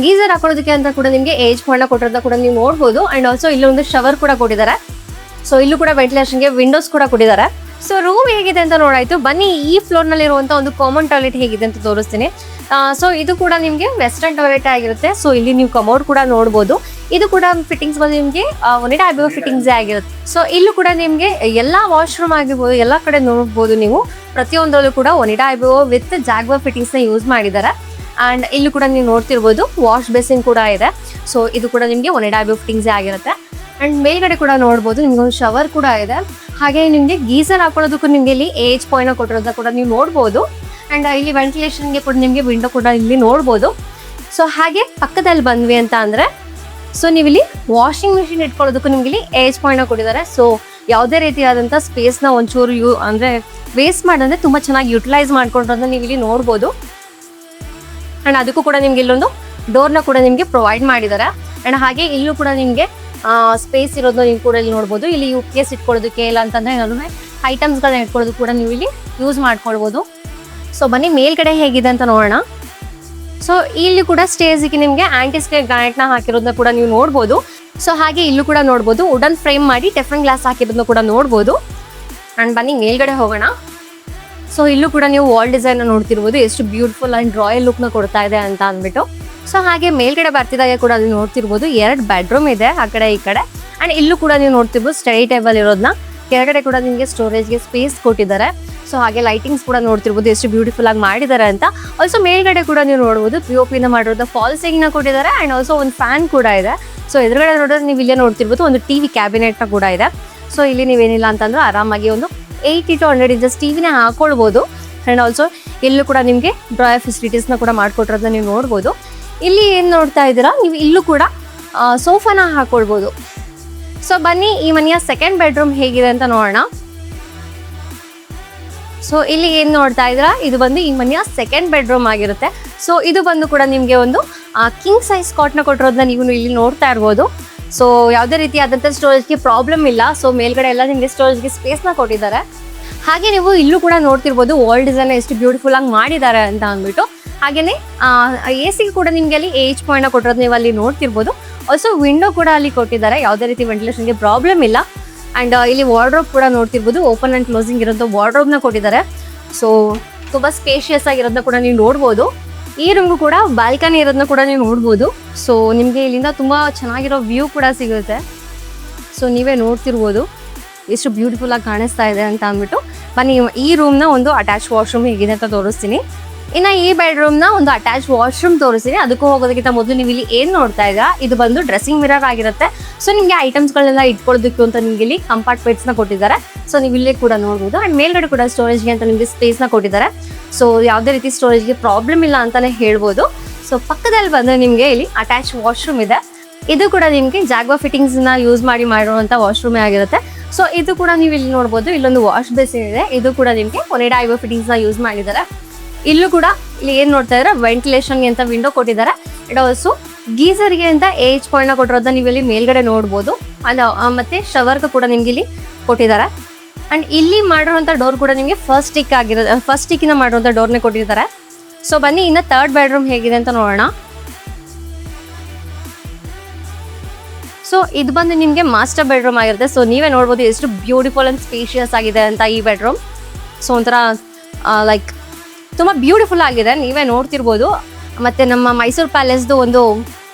ಗೀಸರ್ ಹಾಕೊಳ್ಳೋದಕ್ಕೆ ಅಂತ ಕೂಡ ನಿಮ್ಗೆ ಏಜ್ ಪಾಯಿಂಟ್ ಕೊಟ್ಟಿರೋದನ್ನ ಕೂಡ ನೀವು ನೋಡ್ಬೋದು. ಅಂಡ್ ಆಲ್ಸೋ ಇಲ್ಲೊಂದು ಶವರ್ ಕೂಡ ಕೊಟ್ಟಿದ್ದಾರೆ. ಸೊ ಇಲ್ಲೂ ಕೂಡ ವೆಂಟಿಲೇಷನ್ಗೆ ವಿಂಡೋಸ್ ಕೂಡ ಕೊಟ್ಟಿದ್ದಾರೆ. ಸೊ ರೂಮ್ ಹೇಗಿದೆ ಅಂತ ನೋಡಾಯ್ತು, ಬನ್ನಿ ಈ ಫ್ಲೋರ್ ನಲ್ಲಿ ಇರುವಂತ ಒಂದು ಕಾಮನ್ ಟಾಯ್ಲೆಟ್ ಹೇಗಿದೆ ಅಂತ ತೋರಿಸ್ತೀನಿ. ಸೊ ಇದು ಕೂಡ ನಿಮ್ಗೆ ವೆಸ್ಟರ್ನ್ ಟಾಯ್ಲೆಟ್ ಆಗಿರುತ್ತೆ. ಸೊ ಇಲ್ಲಿ ನೀವು ಕಮೋಡ್ ಕೂಡ ನೋಡ್ಬೋದು. ಇದು ಕೂಡ ಫಿಟ್ಟಿಂಗ್ಸ್ ಬಂದು ನಿಮ್ಗೆ ಒನಿಡಾ ಐಬ್ರೋ ಫಿಟ್ಟಿಂಗ್ಸ್ ಆಗಿರುತ್ತೆ. ಸೊ ಇಲ್ಲೂ ಕೂಡ ನಿಮ್ಗೆ ಎಲ್ಲಾ ವಾಶ್ರೂಮ್ ಆಗಿರ್ಬೋದು ಎಲ್ಲಾ ಕಡೆ ನೋಡ್ಬೋದು ನೀವು. ಪ್ರತಿಯೊಂದರಲ್ಲೂ ಕೂಡ ಒನಿಡಾ ಐಬ್ರೋ ವಿತ್ ಜಾಗ್ವಾ ಫಿಟ್ಟಿಂಗ್ಸ್ ನ ಯೂಸ್ ಮಾಡಿದ್ದಾರೆ. ಅಂಡ್ ಇಲ್ಲೂ ಕೂಡ ನೀವು ನೋಡ್ತಿರ್ಬೋದು ವಾಶ್ ಬೇಸಿನ್ ಕೂಡ ಇದೆ. ಸೊ ಇದು ಕೂಡ ನಿಮಗೆ ಒನೆಡಾ ಐಬೋ ಫಿಟ್ಟಿಂಗ್ಸ್ ಆಗಿರುತ್ತೆ. ಅಂಡ್ ಮೇಲ್ಗಡೆ ಕೂಡ ನೋಡ್ಬೋದು ನಿಮ್ಗೆ ಒಂದು ಶವರ್ ಕೂಡ ಇದೆ. ಹಾಗೆ ನಿಮಗೆ ಗೀಸರ್ ಹಾಕೊಳ್ಳೋದಕ್ಕೂ ನಿಮಗೆ ಇಲ್ಲಿ ಏಜ್ ಪಾಯಿಂಟ್ ಕೊಟ್ಟಿರೋದನ್ನ ಕೂಡ ನೀವು ನೋಡ್ಬೋದು. ಅಂಡ್ ಇಲ್ಲಿ ವೆಂಟಿಲೇಷನ್ಗೆ ಕೂಡ ನಿಮಗೆ ವಿಂಡೋ ಕೂಡ ಇಲ್ಲಿ ನೋಡ್ಬೋದು. ಸೊ ಹಾಗೆ ಪಕ್ಕದಲ್ಲಿ ಬಂದ್ವಿ ಅಂತ ಅಂದ್ರೆ ಸೊ ನೀವು ಇಲ್ಲಿ ವಾಷಿಂಗ್ ಮಿಷಿನ್ ಇಟ್ಕೊಳ್ಳೋದಕ್ಕೂ ನಿಮ್ಗೆ ಇಲ್ಲಿ ಏಜ್ ಪಾಯಿಂಟ್ ಕೊಟ್ಟಿದ್ದಾರೆ. ಸೊ ಯಾವುದೇ ರೀತಿಯಾದಂಥ ಸ್ಪೇಸ್ನ ಒಂಚೂರು ಅಂದರೆ ವೇಸ್ಟ್ ಮಾಡಂದ್ರೆ ತುಂಬ ಚೆನ್ನಾಗಿ ಯುಟಿಲೈಸ್ ಮಾಡ್ಕೊಂಡ್ರನ್ನ ನೀವು ಇಲ್ಲಿ ನೋಡ್ಬೋದು. ಆ್ಯಂಡ್ ಅದಕ್ಕೂ ಕೂಡ ನಿಮ್ಗೆ ಇಲ್ಲೊಂದು ಡೋರ್ನ ಕೂಡ ನಿಮಗೆ ಪ್ರೊವೈಡ್ ಮಾಡಿದ್ದಾರೆ. ಆ್ಯಂಡ್ ಹಾಗೆ ಇಲ್ಲೂ ಕೂಡ ನಿಮಗೆ ಸ್ಪೇಸ್ ಇರೋದನ್ನ ನೀವು ಕೂಡ ಇಲ್ಲಿ ನೋಡ್ಬೋದು. ಇಲ್ಲಿ UPS ಇಟ್ಕೊಳ್ಳೋದಕ್ಕೆ ಇಲ್ಲ ಅಂತಂದರೆ ಏನಾದ್ರು ಐಟಮ್ಸ್ಗಳನ್ನ ಇಟ್ಕೊಳ್ಳೋದಕ್ಕೆ ಕೂಡ ನೀವು ಇಲ್ಲಿ ಯೂಸ್ ಮಾಡ್ಕೊಳ್ಬೋದು. ಸೊ ಬನ್ನಿ ಮೇಲ್ಗಡೆ ಹೇಗಿದೆ ಅಂತ ನೋಡೋಣ. ಸೊ ಇಲ್ಲಿ ಕೂಡ ಸ್ಟೇಜಿಗೆ ನಿಮಗೆ ಆಂಟಿಸ್ಕೇಪ್ ಗ್ರಾನೈಟ್ನ ಹಾಕಿರೋದನ್ನ ಕೂಡ ನೀವು ನೋಡ್ಬೋದು. ಸೊ ಹಾಗೆ ಇಲ್ಲೂ ಕೂಡ ನೋಡ್ಬೋದು ವುಡನ್ ಫ್ರೇಮ್ ಮಾಡಿ ಟೆಫ್ರನ್ ಗ್ಲಾಸ್ ಹಾಕಿರೋದನ್ನ ಕೂಡ ನೋಡ್ಬೋದು. ಆ್ಯಂಡ್ ಬನ್ನಿ ಮೇಲ್ಗಡೆ ಹೋಗೋಣ. ಸೊ ಇಲ್ಲೂ ಕೂಡ ನೀವು ವಾಲ್ ಡಿಸೈನ್ ನೋಡ್ತಿರ್ಬೋದು ಎಷ್ಟು ಬ್ಯೂಟಿಫುಲ್ ಆ್ಯಂಡ್ ರಾಯಲ್ ಲುಕ್ನ ಕೊಡ್ತಾ ಇದೆ ಅಂತ ಅಂದ್ಬಿಟ್ಟು. ಸೊ ಹಾಗೆ ಮೇಲ್ಗಡೆ ಬರ್ತಿದ್ದಾಗೆ ಕೂಡ ನೀವು ನೋಡ್ತಿರ್ಬೋದು 2 ಬೆಡ್ರೂಮ್ ಇದೆ ಆ ಕಡೆ ಈ ಕಡೆ. ಆ್ಯಂಡ್ ಇಲ್ಲೂ ಕೂಡ ನೀವು ನೋಡ್ತಿರ್ಬೋದು ಸ್ಟಡಿ ಟೇಬಲ್ ಇರೋದನ್ನ. ಕೆಳಗಡೆ ಕೂಡ ನಿಮಗೆ ಸ್ಟೋರೇಜ್ಗೆ ಸ್ಪೇಸ್ ಕೊಟ್ಟಿದ್ದಾರೆ. ಸೊ ಹಾಗೆ ಲೈಟಿಂಗ್ಸ್ ಕೂಡ ನೋಡ್ತಿರ್ಬೋದು ಎಷ್ಟು ಬ್ಯೂಟಿಫುಲ್ ಆಗಿ ಮಾಡಿದ್ದಾರೆ ಅಂತ. ಆಲ್ಸೋ ಮೇಲ್ಗಡೆ ಕೂಡ ನೀವು ನೋಡ್ಬೋದು POP ಮಾಡಿರೋದು ಫಾಲ್ ಸೀಲಿಂಗ್ನ ಕೊಟ್ಟಿದ್ದಾರೆ. ಆ್ಯಂಡ್ ಆಲ್ಸೋ ಒಂದು ಫ್ಯಾನ್ ಕೂಡ ಇದೆ. ಸೊ ಎದುರುಗಡೆ ನೋಡಿದ್ರೆ ನೀವು ಇಲ್ಲೇ ನೋಡ್ತಿರ್ಬೋದು ಒಂದು TV ಕ್ಯಾಬಿನೆಟ್ನ ಕೂಡ ಇದೆ. ಸೊ ಇಲ್ಲಿ ನೀವೇನಿಲ್ಲ ಅಂತಂದ್ರೆ ಆರಾಮಾಗಿ ಒಂದು 80 to 100 ಇಂಚಸ್ TVನ ಹಾಕೊಳ್ಬೋದು. ಆ್ಯಂಡ್ ಆಲ್ಸೋ ಇಲ್ಲೂ ಕೂಡ ನಿಮಗೆ ಡ್ರಾಯರ್ ಫೆಸಿಲಿಟೀಸ್ನ ಕೂಡ ಮಾಡಿಕೊಟ್ಟಿರೋದನ್ನ ನೀವು ನೋಡ್ಬೋದು. ಇಲ್ಲಿ ಏನು ನೋಡ್ತಾ ಇದ್ದೀರಾ ನೀವು ಇಲ್ಲೂ ಕೂಡ ಸೋಫಾನ ಹಾಕೊಳ್ಬೋದು. ಸೊ ಬನ್ನಿ ಈ ಮನೆಯ ಸೆಕೆಂಡ್ ಬೆಡ್ರೂಮ್ ಹೇಗಿದೆ ಅಂತ ನೋಡೋಣ. ಸೊ ಇಲ್ಲಿ ಏನು ನೋಡ್ತಾ ಇದ್ದೀರಾ ಇದು ಬಂದು ಈ ಮನೆಯ ಸೆಕೆಂಡ್ ಬೆಡ್ರೂಮ್ ಆಗಿರುತ್ತೆ. ಸೊ ಇದು ಬಂದು ಕೂಡ ನಿಮಗೆ ಒಂದು ಕಿಂಗ್ ಸೈಜ್ ಕಾಟ್ನ ಕೊಟ್ಟಿರೋದನ್ನ ನೀವು ಇಲ್ಲಿ ನೋಡ್ತಾ ಇರ್ಬೋದು. ಸೊ ಯಾವುದೇ ರೀತಿಯಾದಂಥ ಸ್ಟೋರೇಜ್ಗೆ ಪ್ರಾಬ್ಲಮ್ ಇಲ್ಲ. ಸೊ ಮೇಲ್ಗಡೆ ಎಲ್ಲ ನಿಮಗೆ ಸ್ಟೋರೇಜ್ಗೆ ಸ್ಪೇಸ್ನ ಕೊಟ್ಟಿದ್ದಾರೆ. ಹಾಗೆ ನೀವು ಇಲ್ಲೂ ಕೂಡ ನೋಡ್ತಿರ್ಬೋದು ವಾಲ್ ಡಿಸೈನ್ ಎಷ್ಟು ಬ್ಯೂಟಿಫುಲ್ ಆಗಿ ಮಾಡಿದ್ದಾರೆ ಅಂತ ಅಂದ್ಬಿಟ್ಟು. ಹಾಗೆಯೇ AC ಕೂಡ ನಿಮಗೆ ಅಲ್ಲಿ ಏಜ್ ಪಾಯಿಂಟ್ನ ಕೊಟ್ಟಿರೋದು ನೀವು ಅಲ್ಲಿ ನೋಡ್ತಿರ್ಬೋದು. ಆಲ್ಸೋ ವಿಂಡೋ ಕೂಡ ಅಲ್ಲಿ ಕೊಟ್ಟಿದ್ದಾರೆ. ಯಾವುದೇ ರೀತಿ ವೆಂಟಿಲೇಷನ್ಗೆ ಪ್ರಾಬ್ಲಮ್ ಇಲ್ಲ. ಆ್ಯಂಡ್ ಇಲ್ಲಿ ವಾರ್ಡ್ರೋಬ್ ಕೂಡ ನೋಡ್ತಿರ್ಬೋದು ಓಪನ್ ಆ್ಯಂಡ್ ಕ್ಲೋಸಿಂಗ್ ಇರೋದು ವಾರ್ಡ್ರೋಬ್ನ ಕೊಟ್ಟಿದ್ದಾರೆ. ಸೊ ತುಂಬ ಸ್ಪೇಷಿಯಸ್ ಆಗಿರೋದನ್ನ ಕೂಡ ನೀವು ನೋಡ್ಬೋದು. ಈ ರೂಮ್ಗೂ ಕೂಡ ಬಾಲ್ಕನಿ ಇರೋದನ್ನ ಕೂಡ ನೀವು ನೋಡ್ಬೋದು. ಸೊ ನಿಮಗೆ ಇಲ್ಲಿಂದ ತುಂಬ ಚೆನ್ನಾಗಿರೋ ವ್ಯೂ ಕೂಡ ಸಿಗುತ್ತೆ. ಸೊ ನೀವೇ ನೋಡ್ತಿರ್ಬೋದು ಎಷ್ಟು ಬ್ಯೂಟಿಫುಲ್ ಆಗಿ ಕಾಣಿಸ್ತಾ ಇದೆ ಅಂತ ಅಂದ್ಬಿಟ್ಟು. ಬನ್ನಿ ಈ ರೂಮ್ನ ಒಂದು ಅಟ್ಯಾಚ್ ವಾಶ್ರೂಮ್ ಹೇಗಿದೆ ಅಂತ ತೋರಿಸ್ತೀನಿ. ಇನ್ನು ಈ ಬೆಡ್ರೂಮ್ನ ಒಂದು ಅಟ್ಯಾಚ್ ವಾಶ್ರೂಮ್ ತೋರಿಸ್ತೀನಿ. ಅದಕ್ಕೂ ಹೋಗೋದಕ್ಕಿಂತ ಮೊದಲು ನೀವು ಇಲ್ಲಿ ಏನು ನೋಡ್ತಾ ಇದ್ದೀರಾ ಇದು ಬಂದು ಡ್ರೆಸ್ಸಿಂಗ್ ಮಿರರ್ ಆಗಿರುತ್ತೆ. ಸೊ ನಿಮಗೆ ಐಟಮ್ಸ್ಗಳನ್ನೆಲ್ಲ ಇಟ್ಕೊಳ್ಳೋದಕ್ಕೆ ಅಂತ ನಿಮಗೆ ಇಲ್ಲಿ ಕಂಪಾರ್ಟ್ಮೆಂಟ್ಸ್ನ ಕೊಟ್ಟಿದ್ದಾರೆ. ಸೊ ನೀವು ಇಲ್ಲೇ ಕೂಡ ನೋಡ್ಬೋದು. ಆ್ಯಂಡ್ ಮೇಲ್ಗಡೆ ಕೂಡ ಸ್ಟೋರೇಜ್ಗೆ ಅಂತ ನಿಮಗೆ ಸ್ಪೇಸ್ನ ಕೊಟ್ಟಿದ್ದಾರೆ. ಸೊ ಯಾವುದೇ ರೀತಿ ಸ್ಟೋರೇಜ್ಗೆ ಪ್ರಾಬ್ಲಮ್ ಇಲ್ಲ ಅಂತಲೇ ಹೇಳ್ಬೋದು. ಸೊ ಪಕ್ಕದಲ್ಲಿ ಬಂದರೆ ನಿಮಗೆ ಇಲ್ಲಿ ಅಟ್ಯಾಚ್ ವಾಶ್ರೂಮ್ ಇದೆ. ಇದು ಕೂಡ ನಿಮಗೆ ಜಾಗ್ವಾ ಫಿಟ್ಟಿಂಗ್ಸ್ನ ಯೂಸ್ ಮಾಡಿರುವಂಥ ವಾಶ್ರೂಮೇ ಆಗಿರುತ್ತೆ. ಸೊ ಇದು ಕೂಡ ನೀವು ಇಲ್ಲಿ ನೋಡ್ಬೋದು ಇಲ್ಲೊಂದು ವಾಶ್ ಬೇಸಿನ್ ಇದೆ. ಇದು ಕೂಡ ನಿಮಗೆ ಒನೆಡಾ ಐಬೋ ಫಿಟ್ಟಿಂಗ್ಸ್ನ ಯೂಸ್ ಮಾಡಿದ್ದಾರೆ. ಇಲ್ಲೂ ಕೂಡ ಇಲ್ಲಿ ಏನು ನೋಡ್ತಾ ಇದ್ದಾರೆ ವೆಂಟಿಲೇಷನ್ಗೆ ಅಂತ ವಿಂಡೋ ಕೊಟ್ಟಿದ್ದಾರೆ. ಅಂಡ್ ಆಲ್ಸೋ ಗೀಸರ್ಗೆ ಅಂತ ಏಜ್ ಪಾಯಿಂಟ್ನ ಕೊಟ್ಟಿರೋದನ್ನ ನೀವು ಇಲ್ಲಿ ಮೇಲ್ಗಡೆ ನೋಡ್ಬೋದು. ಅಲ್ಲ ಮತ್ತೆ ಶವರ್ಗೆ ಕೂಡ ನಿಮ್ಗೆ ಇಲ್ಲಿ ಕೊಟ್ಟಿದ್ದಾರೆ. ಆ್ಯಂಡ್ ಇಲ್ಲಿ ಮಾಡಿರೋಂಥ ಡೋರ್ ಕೂಡ ನಿಮಗೆ ಫಸ್ಟ್ ಸ್ಟಿಕ್ಕಿನ ಮಾಡಿರೋಂಥ ಡೋರ್ನೇ ಕೊಟ್ಟಿದ್ದಾರೆ. ಸೊ ಬನ್ನಿ ಇನ್ನು ಥರ್ಡ್ ಬೆಡ್ರೂಮ್ ಹೇಗಿದೆ ಅಂತ ನೋಡೋಣ. ಸೊ ಇದು ಬಂದು ನಿಮಗೆ ಮಾಸ್ಟರ್ ಬೆಡ್ರೂಮ್ ಆಗಿರುತ್ತೆ. ಸೊ ನೀವೇ ನೋಡ್ಬೋದು ಎಷ್ಟು ಬ್ಯೂಟಿಫುಲ್ ಆ್ಯಂಡ್ ಸ್ಪೇಷಿಯಸ್ ಆಗಿದೆ ಅಂತ ಈ ಬೆಡ್ರೂಮ್. ಸೊ ಒಂಥರ ಲೈಕ್ ತುಂಬ ಬ್ಯೂಟಿಫುಲ್ ಆಗಿದೆ ನೀವೇ ನೋಡ್ತಿರ್ಬೋದು. ಮತ್ತು ನಮ್ಮ ಮೈಸೂರು ಪ್ಯಾಲೇಸ್ದು ಒಂದು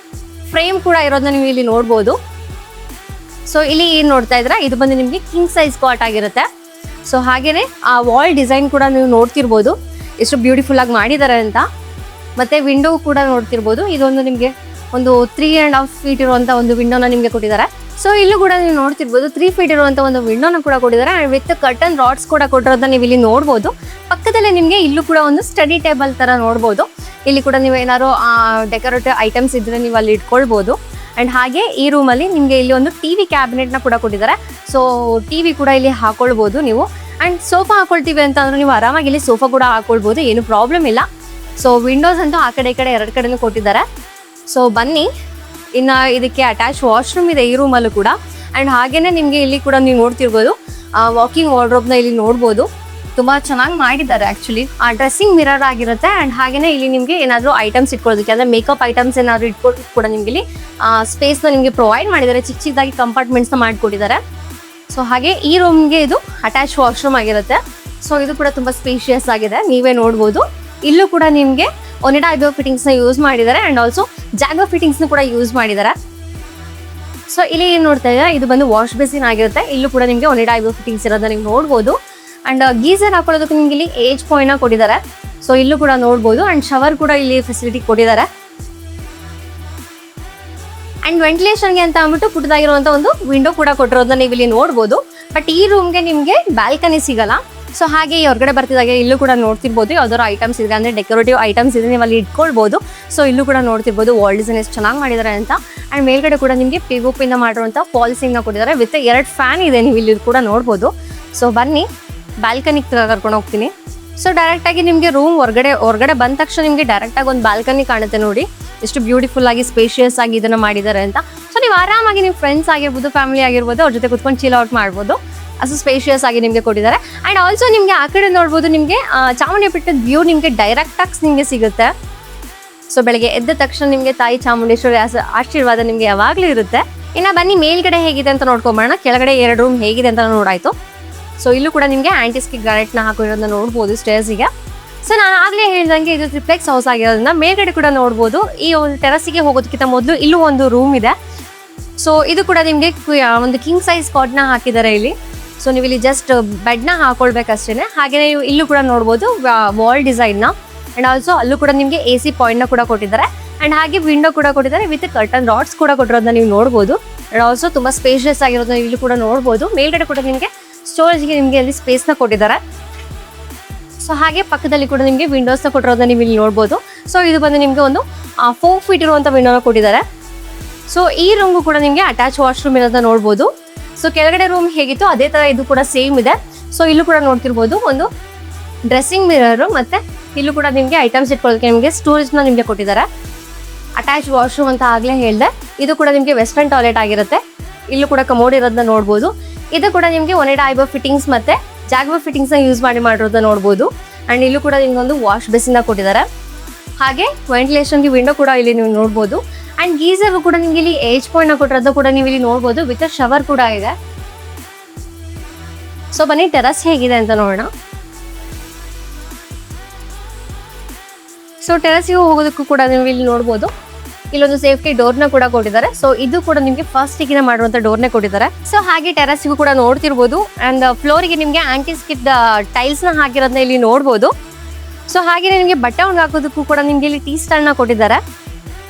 ಫ್ರೇಮ್ ಕೂಡ ಇರೋದನ್ನ ನೀವು ಇಲ್ಲಿ ನೋಡ್ಬೋದು. ಸೊ ಇಲ್ಲಿ ಏನು ನೋಡ್ತಾ ಇದ್ದೀರಾ ಇದು ಬಂದು ನಿಮಗೆ ಕಿಂಗ್ ಸೈಜ್ ಕಾಟ್ ಆಗಿರುತ್ತೆ. ಸೊ ಹಾಗೆಯೇ ಆ ವಾಲ್ ಡಿಸೈನ್ ಕೂಡ ನೀವು ನೋಡ್ತಿರ್ಬೋದು ಎಷ್ಟು ಬ್ಯೂಟಿಫುಲ್ ಆಗಿ ಮಾಡಿದ್ದಾರೆ ಅಂತ. ಮತ್ತು ವಿಂಡೋ ಕೂಡ ನೋಡ್ತಿರ್ಬೋದು. ಇದೊಂದು ನಿಮಗೆ ಒಂದು 3.5 feet ಇರುವಂಥ ಒಂದು ವಿಂಡೋನ ನಿಮಗೆ ಕೊಟ್ಟಿದ್ದಾರೆ. ಸೊ ಇಲ್ಲೂ ಕೂಡ ನೀವು ನೋಡ್ತಿರ್ಬೋದು 3 feet ಇರುವಂಥ ಒಂದು ವಿಂಡೋನ ಕೂಡ ಕೊಟ್ಟಿದ್ದಾರೆ. ಆ್ಯಂಡ್ ವಿತ್ ಕರ್ಟನ್ ರಾಡ್ಸ್ ಕೂಡ ಕೊಟ್ಟಿರೋದನ್ನ ನೀವು ಇಲ್ಲಿ ನೋಡ್ಬೋದು. ಪಕ್ಕದಲ್ಲೇ ನಿಮಗೆ ಇಲ್ಲೂ ಕೂಡ ಒಂದು ಸ್ಟಡಿ ಟೇಬಲ್ ಥರ ನೋಡ್ಬೋದು. ಇಲ್ಲಿ ಕೂಡ ನೀವು ಏನಾದ್ರು ಡೆಕೋರೇಟಿವ್ ಐಟಮ್ಸ್ ಇದ್ದರೆ ನೀವು ಅಲ್ಲಿ ಇಟ್ಕೊಳ್ಬೋದು. ಆ್ಯಂಡ್ ಹಾಗೆ ಈ ರೂಮಲ್ಲಿ ನಿಮಗೆ ಇಲ್ಲಿ ಒಂದು TV ಕ್ಯಾಬಿನೆಟ್ನ ಕೂಡ ಕೊಟ್ಟಿದ್ದಾರೆ. ಸೊ TV ಕೂಡ ಇಲ್ಲಿ ಹಾಕೊಳ್ಬೋದು ನೀವು. ಆ್ಯಂಡ್ ಸೋಫಾ ಹಾಕೊಳ್ತೀವಿ ಅಂತ ಅಂದ್ರೆ ನೀವು ಆರಾಮಾಗಿ ಇಲ್ಲಿ ಸೋಫಾ ಕೂಡ ಹಾಕೊಳ್ಬೋದು, ಏನು ಪ್ರಾಬ್ಲಮ್ ಇಲ್ಲ. ಸೊ ವಿಂಡೋಸ್ ಅಂತೂ ಆ ಕಡೆ ಈ ಕಡೆ 2 ಕಡೆನೂ ಕೊಟ್ಟಿದ್ದಾರೆ. ಸೊ ಬನ್ನಿ ಇನ್ನು ಇದಕ್ಕೆ ಅಟ್ಯಾಚ್ ವಾಶ್ರೂಮ್ ಇದೆ ಈ ರೂಮಲ್ಲೂ ಕೂಡ. ಆ್ಯಂಡ್ ಹಾಗೆಯೇ ನಿಮಗೆ ಇಲ್ಲಿ ಕೂಡ ನೀವು ನೋಡ್ತಿರ್ಬೋದು ವಾಕಿಂಗ್ ವಾರ್ಡ್ರೋಬ್ನ ಇಲ್ಲಿ ನೋಡ್ಬೋದು. ತುಂಬ ಚೆನ್ನಾಗಿ ಮಾಡಿದ್ದಾರೆ ಆ್ಯಕ್ಚುಲಿ. ಡ್ರೆಸ್ಸಿಂಗ್ ಮಿರರ್ ಆಗಿರುತ್ತೆ. ಆ್ಯಂಡ್ ಹಾಗೆಯೇ ಇಲ್ಲಿ ನಿಮಗೆ ಏನಾದರೂ ಐಟಮ್ಸ್ ಇಟ್ಕೊಳ್ಳೋದಕ್ಕೆ ಅಂದರೆ ಮೇಕಪ್ ಐಟಮ್ಸ್ ಏನಾದರೂ ಇಟ್ಕೊಳ್ಳೋದಕ್ಕೆ ಕೂಡ ನಿಮಗೆ ಇಲ್ಲಿ ಸ್ಪೇಸ್ನ ನಿಮಗೆ ಪ್ರೊವೈಡ್ ಮಾಡಿದ್ದಾರೆ. ಚಿಕ್ಕ ಚಿಕ್ಕದಾಗಿ ಕಂಪಾರ್ಟ್ಮೆಂಟ್ಸ್ನ ಮಾಡಿಕೊಟ್ಟಿದ್ದಾರೆ. ಸೊ ಹಾಗೆ ಈ ರೂಮ್ಗೆ ಇದು ಅಟ್ಯಾಚ್ ವಾಶ್ರೂಮ್ ಆಗಿರುತ್ತೆ. ಸೊ ಇದು ಕೂಡ ತುಂಬ ಸ್ಪೇಷಿಯಸ್ ಆಗಿದೆ ನೀವೇ ನೋಡ್ಬೋದು. ಇಲ್ಲೂ ಕೂಡ ನಿಮಗೆ ಒನೆಡಾ ಐಬೋ ಫಿಟ್ಟಿಂಗ್ಸ್ನ ಯೂಸ್ ಮಾಡಿದ್ದಾರೆ. ಆ್ಯಂಡ್ ಆಲ್ಸೋ ಜಾಗ್ವಾ ಫಿಟ್ಟಿಂಗ್ಸ್ನ ಕೂಡ ಯೂಸ್ ಮಾಡಿದ್ದಾರೆ. ಸೊ ಇಲ್ಲಿ ಏನು ನೋಡ್ತಾ ಇದ್ದಾರೆ ಇದು ಬಂದು ವಾಶ್ ಬೇಸಿನ್ ಆಗಿರುತ್ತೆ. ಇಲ್ಲೂ ಕೂಡ ನಿಮಗೆ ಒನೆಡಾ ಐಬೋ ಫಿಟ್ಟಿಂಗ್ಸ್ ಇರೋದನ್ನ ನೀವು ನೋಡ್ಬೋದು. ಆ್ಯಂಡ್ ಗೀಸರ್ ಹಾಕೊಳ್ಳೋದಕ್ಕೆ ನಿಮಗೆ ಇಲ್ಲಿ ಏಜ್ ಪಾಯಿಂಟ್ನ ಕೊಟ್ಟಿದ್ದಾರೆ. ಸೊ ಇಲ್ಲೂ ಕೂಡ ನೋಡ್ಬೋದು. ಅಂಡ್ ಶವರ್ ಕೂಡ ಇಲ್ಲಿ ಫೆಸಿಲಿಟಿ ಕೊಟ್ಟಿದ್ದಾರೆ. ಅಂಡ್ ವೆಂಟಿಲೇಷನ್ಗೆ ಅಂತ ಅಂದ್ಬಿಟ್ಟು ಪುಟ್ಟದಾಗಿರುವಂತ ಒಂದು ವಿಂಡೋ ಕೂಡ ಕೊಟ್ಟಿರೋದನ್ನ ನೀವು ಇಲ್ಲಿ ನೋಡ್ಬೋದು. ಬಟ್ ಈ ರೂಮ್ಗೆ ನಿಮಗೆ ಬ್ಯಾಲ್ಕನಿ ಸಿಗಲ್ಲ. ಸೊ ಹಾಗೆ ಈ ಹೊರಗಡೆ ಬರ್ತಿದ್ದಾಗೆ ಇಲ್ಲೂ ಕೂಡ ನೋಡ್ತಿರ್ಬೋದು ಯಾವ್ದಾದ್ರು ಐಟಮ್ಸ್ ಇದೆ, ಅಂದ್ರೆ ಡೆಕೋರೇಟಿವ್ ಐಟಮ್ಸ್ ಇದೆ, ನೀವು ಅಲ್ಲಿ ಇಟ್ಕೊಳ್ಬೋದು. ಸೊ ಇಲ್ಲೂ ಕೂಡ ನೋಡ್ತಿರ್ಬೋದು ವಾಲ್ ಡಿಸೈನ್ ಎಷ್ಟು ಚೆನ್ನಾಗಿ ಮಾಡಿದ್ದಾರೆ ಅಂತ. ಅಂಡ್ ಮೇಲ್ಗಡೆ ಕೂಡ ನಿಮಗೆ PVP ಇಂದ ಮಾಡಿರುವಂಥ ಪಾಲಿಸಿಂಗ್ನ ಕೊಟ್ಟಿದ್ದಾರೆ. ವಿತ್ 2 ಫ್ಯಾನ್ ಇದೆ, ನೀವು ಇಲ್ಲಿ ಕೂಡ ನೋಡ್ಬೋದು. ಸೊ ಬನ್ನಿ ಬ್ಯಾಲ್ಕನಿಗೆ ಕರ್ಕೊಂಡು ಹೋಗ್ತೀನಿ. ಸೊ ಡೈರೆಕ್ಟಾಗಿ ನಿಮಗೆ ರೂಮ್ ಹೊರಗಡೆ ಬಂದ ತಕ್ಷಣ ನಿಮಗೆ ಡೈರೆಕ್ಟಾಗಿ ಒಂದು ಬ್ಯಾಲ್ಕನಿ ಕಾಣುತ್ತೆ ನೋಡಿ, ಎಷ್ಟು ಬ್ಯೂಟಿಫುಲ್ ಆಗಿ ಸ್ಪೇಷಿಯಸ್ ಆಗಿ ಇದನ್ನು ಮಾಡಿದ್ದಾರೆ ಅಂತ. ಸೊ ನೀವು ಆರಾಮಾಗಿ ನಿಮ್ಮ ಫ್ರೆಂಡ್ಸ್ ಆಗಿರ್ಬೋದು, ಫ್ಯಾಮಿಲಿ ಆಗಿರ್ಬೋದು, ಅವ್ರ ಜೊತೆ ಕುತ್ಕೊಂಡು ಚಿಲ್ ಔಟ್ ಮಾಡ್ಬೋದು. ಅಷ್ಟು ಸ್ಪೇಷಿಯಸ್ ಆಗಿ ನಿಮಗೆ ಕೊಟ್ಟಿದ್ದಾರೆ. ಆ್ಯಂಡ್ ಆಲ್ಸೋ ನಿಮಗೆ ಆ ಕಡೆ ನೋಡ್ಬೋದು, ನಿಮಗೆ ಚಾಮುಂಡಿ ಬೆಟ್ಟದ ವ್ಯೂ ನಿಮಗೆ ಡೈರೆಕ್ಟಾಗಿ ನಿಮಗೆ ಸಿಗುತ್ತೆ. ಸೊ ಬೆಳಗ್ಗೆ ಎದ್ದ ತಕ್ಷಣ ನಿಮಗೆ ತಾಯಿ ಚಾಮುಂಡೇಶ್ವರಿ ಆಶೀರ್ವಾದ ನಿಮಗೆ ಯಾವಾಗಲೂ ಇರುತ್ತೆ. ಇನ್ನು ಬನ್ನಿ ಮೇಲ್ಗಡೆ ಹೇಗಿದೆ ಅಂತ ನೋಡ್ಕೊಂಬೋಣ. ಕೆಳಗಡೆ 2 ರೂಮ್ ಹೇಗಿದೆ ಅಂತ ನೋಡಾಯ್ತು. ಸೊ ಇಲ್ಲೂ ಕೂಡ ನಿಮಗೆ ಆಂಟಿಸ್ಟಿಕ್ ಗ್ರಾನೈಟ್ನ ಹಾಕಿರೋದನ್ನ ನೋಡ್ಬೋದು ಸ್ಟೇರ್ಸಿಗೆ. ಸೊ ನಾನು ಆಗಲೇ ಹೇಳ್ದಂಗೆ ಇದು ಟ್ರಿಪ್ಲೆಕ್ಸ್ ಹೌಸ್ ಆಗಿರೋದ್ರಿಂದ ಮೇಲ್ಗಡೆ ಕೂಡ ನೋಡ್ಬೋದು. ಈ ಒಂದು ಟೆರಸಿಗೆ ಹೋಗೋದಕ್ಕಿಂತ ಮೊದಲು ಇಲ್ಲೂ ಒಂದು ರೂಮ್ ಇದೆ. ಸೊ ಇದು ಕೂಡ ನಿಮಗೆ ಒಂದು ಕಿಂಗ್ ಸೈಜ್ ಕಾಟ್ನ ಹಾಕಿದ್ದಾರೆ ಇಲ್ಲಿ. ಸೊ ನೀವು ಇಲ್ಲಿ ಜಸ್ಟ್ ಬೆಡ್ನ ಹಾಕೊಳ್ಬೇಕಷ್ಟೇ. ಹಾಗೆ ನೀವು ಇಲ್ಲೂ ಕೂಡ ನೋಡ್ಬೋದು ವಾಲ್ ಡಿಸೈನ್ನ. ಆ್ಯಂಡ್ ಆಲ್ಸೋ ಅಲ್ಲೂ ಕೂಡ ನಿಮಗೆ AC ಪಾಯಿಂಟ್ನ ಕೂಡ ಕೊಟ್ಟಿದ್ದಾರೆ. ಆ್ಯಂಡ್ ಹಾಗೆ ವಿಂಡೋ ಕೂಡ ಕೊಟ್ಟಿದ್ದಾರೆ ವಿತ್ ಕರ್ಟನ್ ರಾಡ್ಸ್ ಕೂಡ ಕೊಟ್ಟಿರೋದನ್ನ ನೀವು ನೋಡ್ಬೋದು. ಆ್ಯಂಡ್ ಆಲ್ಸೋ ತುಂಬ ಸ್ಪೇಷಿಯಸ್ ಆಗಿರೋದನ್ನ ಇಲ್ಲೂ ಕೂಡ ನೋಡ್ಬೋದು. ಮೇಲ್ಗಡೆ ಕೂಡ ನಿಮಗೆ ಸ್ಟೋರೇಜ್ಗೆ ನಿಮಗೆ ಅಲ್ಲಿ ಸ್ಪೇಸ್ನ ಕೊಟ್ಟಿದ್ದಾರೆ. ಸೊ ಹಾಗೆ ಪಕ್ಕದಲ್ಲಿ ಕೂಡ ನಿಮಗೆ ವಿಂಡೋಸ್ನ ಕೊಟ್ಟಿರೋದನ್ನ ನೀವು ಇಲ್ಲಿ ನೋಡ್ಬೋದು. ಸೊ ಇದು ಬಂದು ನಿಮಗೆ ಒಂದು 4 ಫೀಟ್ ಇರುವಂಥ ವಿಂಡೋನ ಕೊಟ್ಟಿದ್ದಾರೆ. ಸೊ ಈ ರೂಮ್ಗೂ ಕೂಡ ನಿಮಗೆ ಅಟ್ಯಾಚ್ ವಾಶ್ರೂಮ್ ಇರೋದನ್ನ ನೋಡ್ಬೋದು. ಸೊ ಕೆಳಗಡೆ ರೂಮ್ ಹೇಗಿತ್ತು ಅದೇ ಥರ ಇದು ಕೂಡ ಸೇಮ್ ಇದೆ. ಸೊ ಇಲ್ಲೂ ಕೂಡ ನೋಡ್ತಿರ್ಬೋದು ಒಂದು ಡ್ರೆಸ್ಸಿಂಗ್ ಮಿರರು, ಮತ್ತು ಇಲ್ಲೂ ಕೂಡ ನಿಮಗೆ ಐಟಮ್ಸ್ ಇಟ್ಕೊಳ್ಳೋದಕ್ಕೆ ನಿಮಗೆ ಸ್ಟೋರೇಜ್ನ ನಿಮಗೆ ಕೊಟ್ಟಿದ್ದಾರೆ. ಅಟ್ಯಾಚ್ ವಾಶ್ರೂಮ್ ಅಂತ ಆಗಲೇ ಹೇಳಿದೆ. ಇದು ಕೂಡ ನಿಮಗೆ ವೆಸ್ಟರ್ನ್ ಟಾಯ್ಲೆಟ್ ಆಗಿರುತ್ತೆ. ಇಲ್ಲೂ ಕೂಡ ಕಮೋಡ್ ಇರೋದನ್ನ ನೋಡ್ಬೋದು. ಇದು ಕೂಡ ನಿಮಗೆ ಒನೆಡಾ ಐಬೋ ಫಿಟ್ಟಿಂಗ್ಸ್ ಮತ್ತು ಜಾಗ್ವಾ ಫಿಟ್ಟಿಂಗ್ಸ್ನ ಯೂಸ್ ಮಾಡಿರೋದನ್ನ ನೋಡ್ಬೋದು. ಆ್ಯಂಡ್ ಇಲ್ಲೂ ಕೂಡ ನಿಮ್ಗೆ ಒಂದು ವಾಶ್ ಬೇಸಿನ್ನ ಕೊಟ್ಟಿದ್ದಾರೆ. ಹಾಗೆ ವೆಂಟಿಲೇಷನ್ಗೆ ವಿಂಡೋ ಕೂಡ ಇಲ್ಲಿ ನೀವು ನೋಡ್ಬೋದು. ಆ್ಯಂಡ್ ಗೀಸರ್ ಕೂಡ ನಿಮಗೆ ಇಲ್ಲಿ ಏಜ್ ಪಾಯಿಂಟ್ನ ಕೊಟ್ಟಿರೋದು ಕೂಡ ನೀವು ಇಲ್ಲಿ ನೋಡ್ಬೋದು. ವಿತ್ ಶವರ್ ಕೂಡ ಇದೆ. ಸೊ ಬನ್ನಿ ಟೆರಸ್ ಹೇಗಿದೆ ಅಂತ ನೋಡೋಣ. ಸೊ ಟೆರಸ್ಗೆ ಹೋಗೋದಕ್ಕೂ ಕೂಡ ನೀವು ಇಲ್ಲಿ ನೋಡ್ಬೋದು. ಇಲ್ಲೊಂದು ಸೇಫ್ಟಿ ಡೋರ್ನ ಕೂಡ ಕೊಟ್ಟಿದ್ದಾರೆ. ಸೊ ಇದು ಕೂಡ ನಿಮಗೆ ಫಸ್ಟಿಗೆ ಮಾಡಿರುವಂಥ ಡೋರ್ನೇ ಕೊಟ್ಟಿದ್ದಾರೆ. ಸೊ ಹಾಗೆ ಟೆರಸ್ಗೂ ಕೂಡ ನೋಡ್ತಿರ್ಬೋದು. ಆ್ಯಂಡ್ ಫ್ಲೋರಿಗೆ ನಿಮಗೆ ಆಂಟಿಸ್ಕಿಡ್ ಟೈಲ್ಸ್ನ ಹಾಕಿರೋದನ್ನ ಇಲ್ಲಿ ನೋಡ್ಬೋದು. ಸೊ ಹಾಗೆ ನಿಮಗೆ ಬಟ್ಟೆ ಒಣಗಾಕೋದಕ್ಕೂ ಕೂಡ ನಿಮಗೆ ಇಲ್ಲಿ ಟೀ ಸ್ಟ್ಯಾಂಡ್ನ ಕೊಟ್ಟಿದ್ದಾರೆ.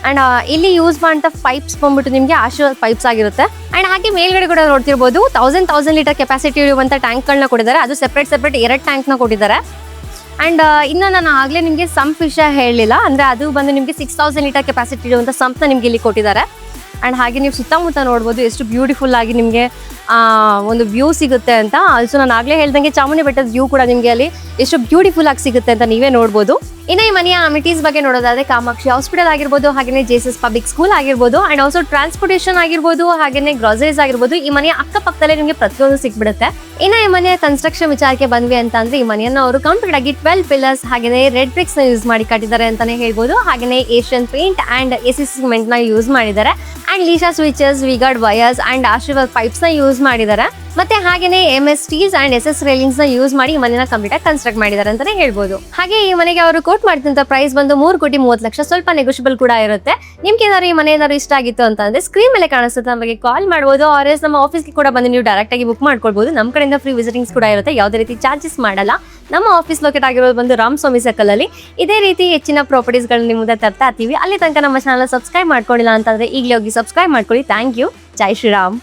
ಆ್ಯಂಡ್ ಇಲ್ಲಿ ಯೂಸ್ ಮಾಡೋಂಥ ಪೈಪ್ಸ್ ಬಂದ್ಬಿಟ್ಟು ನಿಮಗೆ ಆಶೀರ್ವಾದ್ ಪೈಪ್ಸ್ ಆಗಿರುತ್ತೆ. ಆ್ಯಂಡ್ ಹಾಗೆ ಮೇಲ್ಗಡೆ ಕೂಡ ನೋಡ್ತಿರ್ಬೋದು 1000 ಲೀಟರ್ ಕೆಪಾಸಿಟಿ ಇರುವಂಥ ಟ್ಯಾಂಕ್ಗಳನ್ನ ಕೊಟ್ಟಿದ್ದಾರೆ. ಅದು ಸೆಪ್ರೇಟ್ 2 ಟ್ಯಾಂಕ್ನ ಕೊಟ್ಟಿದ್ದಾರೆ. ಆ್ಯಂಡ್ ಇನ್ನು ನಾನು ಆಗಲೇ ನಿಮಗೆ ಸಂಪ್ ವಿಷಯ ಹೇಳಲಿಲ್ಲ, ಅಂದರೆ ಅದು ಬಂದು ನಿಮಗೆ 6000 ಲೀಟರ್ ಕೆಪಾಸಿಟಿ ಇರುವಂಥ ಸಂಪ್ನ ನಿಮಗೆ ಇಲ್ಲಿ ಕೊಟ್ಟಿದ್ದಾರೆ. ಆ್ಯಂಡ್ ಹಾಗೆ ನೀವು ಸುತ್ತಮುತ್ತ ನೋಡ್ಬೋದು ಎಷ್ಟು ಬ್ಯೂಟಿಫುಲ್ ಆಗಿ ನಿಮಗೆ ಒಂದು ವ್ಯೂ ಸಿಗುತ್ತೆ ಅಂತ. ಆಲ್ಸೋ ನಾನು ಆಗಲೇ ಹೇಳ್ದಂಗೆ ಚಾಮುಂಡಿ ಬೆಟ್ಟದ ವ್ಯೂ ಕೂಡ ನಿಮಗೆ ಅಲ್ಲಿ ಎಷ್ಟು ಬ್ಯೂಟಿಫುಲ್ ಆಗಿ ಸಿಗುತ್ತೆ ಅಂತ ನೀವೇ ನೋಡ್ಬೋದು. ಇನ್ನು ಈ ಮನೆಯ ಅಮಿಟೀಸ್ ಬಗ್ಗೆ ನೋಡೋದಾದ್ರೆ ಕಾಮಾಕ್ಷಿ ಹಾಸ್ಪಿಟಲ್ ಆಗಿರ್ಬೋದು, ಹಾಗೆಯೇ JSS ಪಬ್ಲಿಕ್ ಸ್ಕೂಲ್ ಆಗಿರ್ಬೋದು, ಆ್ಯಂಡ್ ಆಲ್ಸೋ ಟ್ರಾನ್ಸ್ಪೋರ್ಟೇಷನ್ ಆಗಿರ್ಬೋದು, ಹಾಗೆಯೇ ಗ್ರಾಸರೀಸ್ ಆಗಿರ್ಬೋದು, ಈ ಮನೆಯ ಅಕ್ಕಪಕ್ಕದಲ್ಲೇ ನಿಮಗೆ ಪ್ರತಿಯೊಂದು ಸಿಕ್ಬಿಡುತ್ತೆ. ಇನ್ನು ಈ ಮನೆಯ ಕನ್ಸ್ಟ್ರಕ್ಷನ್ ವಿಚಾರಕ್ಕೆ ಬಂದ್ವಿ ಅಂತ ಅಂದ್ರೆ ಈ ಮನೆಯನ್ನು ಅವರು ಕಂಪ್ಲೀಟ್ ಆಗಿ 12 ಪಿಲ್ಲರ್ಸ್ ಹಾಗೆಯೇ ರೆಡ್ ಬ್ರಿಕ್ಸ್ ನ ಯೂಸ್ ಮಾಡಿ ಕಟ್ಟಿದ್ದಾರೆ ಅಂತಾನೆ ಹೇಳ್ಬೋದು. ಹಾಗೆಯೇ Asian paint and ACC cement ನ ಯೂಸ್ ಮಾಡಿದ್ದಾರೆ. ಅಂಡ್ ಲೀಶಾ switches, V Guard wires and Ashirvad pipes ನ ಯೂಸ್ ಮಾಡಿದ್ದಾರೆ. ಮತ್ತೆ ಹಾಗೇನೆ MS steels and SS railings ನ ಯೂಸ್ ಮಾಡಿ ಈ ಮನೆನ ಕಂಪ್ಲೀಟ್ ಆಗಿ ಕನ್ಸ್ಟ್ರಕ್ಟ್ ಮಾಡಿದ್ದಾರೆ ಅಂತಾನೆ ಹೇಳ್ಬೋದು. ಹಾಗೆ ಈ ಮನೆಗೆ ಅವರು ಕೋಟ್ ಮಾಡ್ತಿದ್ದ ಪ್ರೈಸ್ ಬಂದು 3,30,00,000, ಸ್ವಲ್ಪ ನೆಗೋಷಿಯಬಲ್ ಕೂಡ ಇರುತ್ತೆ. ನಿಮ್ಗೆ ಏನಾದ್ರು ಈ ಮನೆ ಏನಾದ್ರು ಇಷ್ಟ ಆಗಿತ್ತು ಅಂತಂದ್ರೆ ಸ್ಕ್ರೀನ್ ಮೇಲೆ ಕಾಣಿಸುತ್ತೆ, ನಮಗೆ ಕಾಲ್ ಮಾಡ್ಬೋದು. ಆರ್ಎಸ್ ನಮ್ಮ ಆಫೀಸ್ಗೆ ಕೂಡ ಬಂದು ನೀವು ಡೈರೆಕ್ಟ್ ಆಗಿ ಬುಕ್ ಮಾಡ್ಕೊಳ್ಬಹುದು. ನಮ್ಮ ಕಡೆಯಿಂದ ಫ್ರೀ ವಿಸಿಟಿಂಗ್ಸ್ ಕೂಡ ಇರುತ್ತೆ, ಯಾವುದೇ ರೀತಿ ಚಾರ್ಜಸ್ ಮಾಡಲ್ಲ. ನಮ್ಮ ಆಫೀಸ್ ಲೊಕೇಟ್ ಆಗಿರೋದು ಬಂದು ರಾಮಸ್ವಾಮಿ ಸರ್ಕಲ್ ಅಲ್ಲಿ. ಇದೇ ರೀತಿ ಹೆಚ್ಚಿನ ಪ್ರಾಪರ್ಟೀಸ್ಗಳನ್ನ ನಿಮ್ಮ ಮುಂದೆ ತರ್ತಾ ಇರ್ತೀವಿ. ಅಲ್ಲಿ ತನಕ ನಮ್ಮ ಚಾನಲ್ ಸಬ್ಸ್ಕ್ರೈಬ್ ಮಾಡ್ಕೊಂಡಿಲ್ಲ ಅಂತಂದ್ರೆ ಈಗಲೇ ಹೋಗಿ ಸಬ್ಸ್ಕ್ರೈಬ್ ಮಾಡ್ಕೊಳ್ಳಿ. Thank you. ಜೈ ಶ್ರೀರಾಮ್.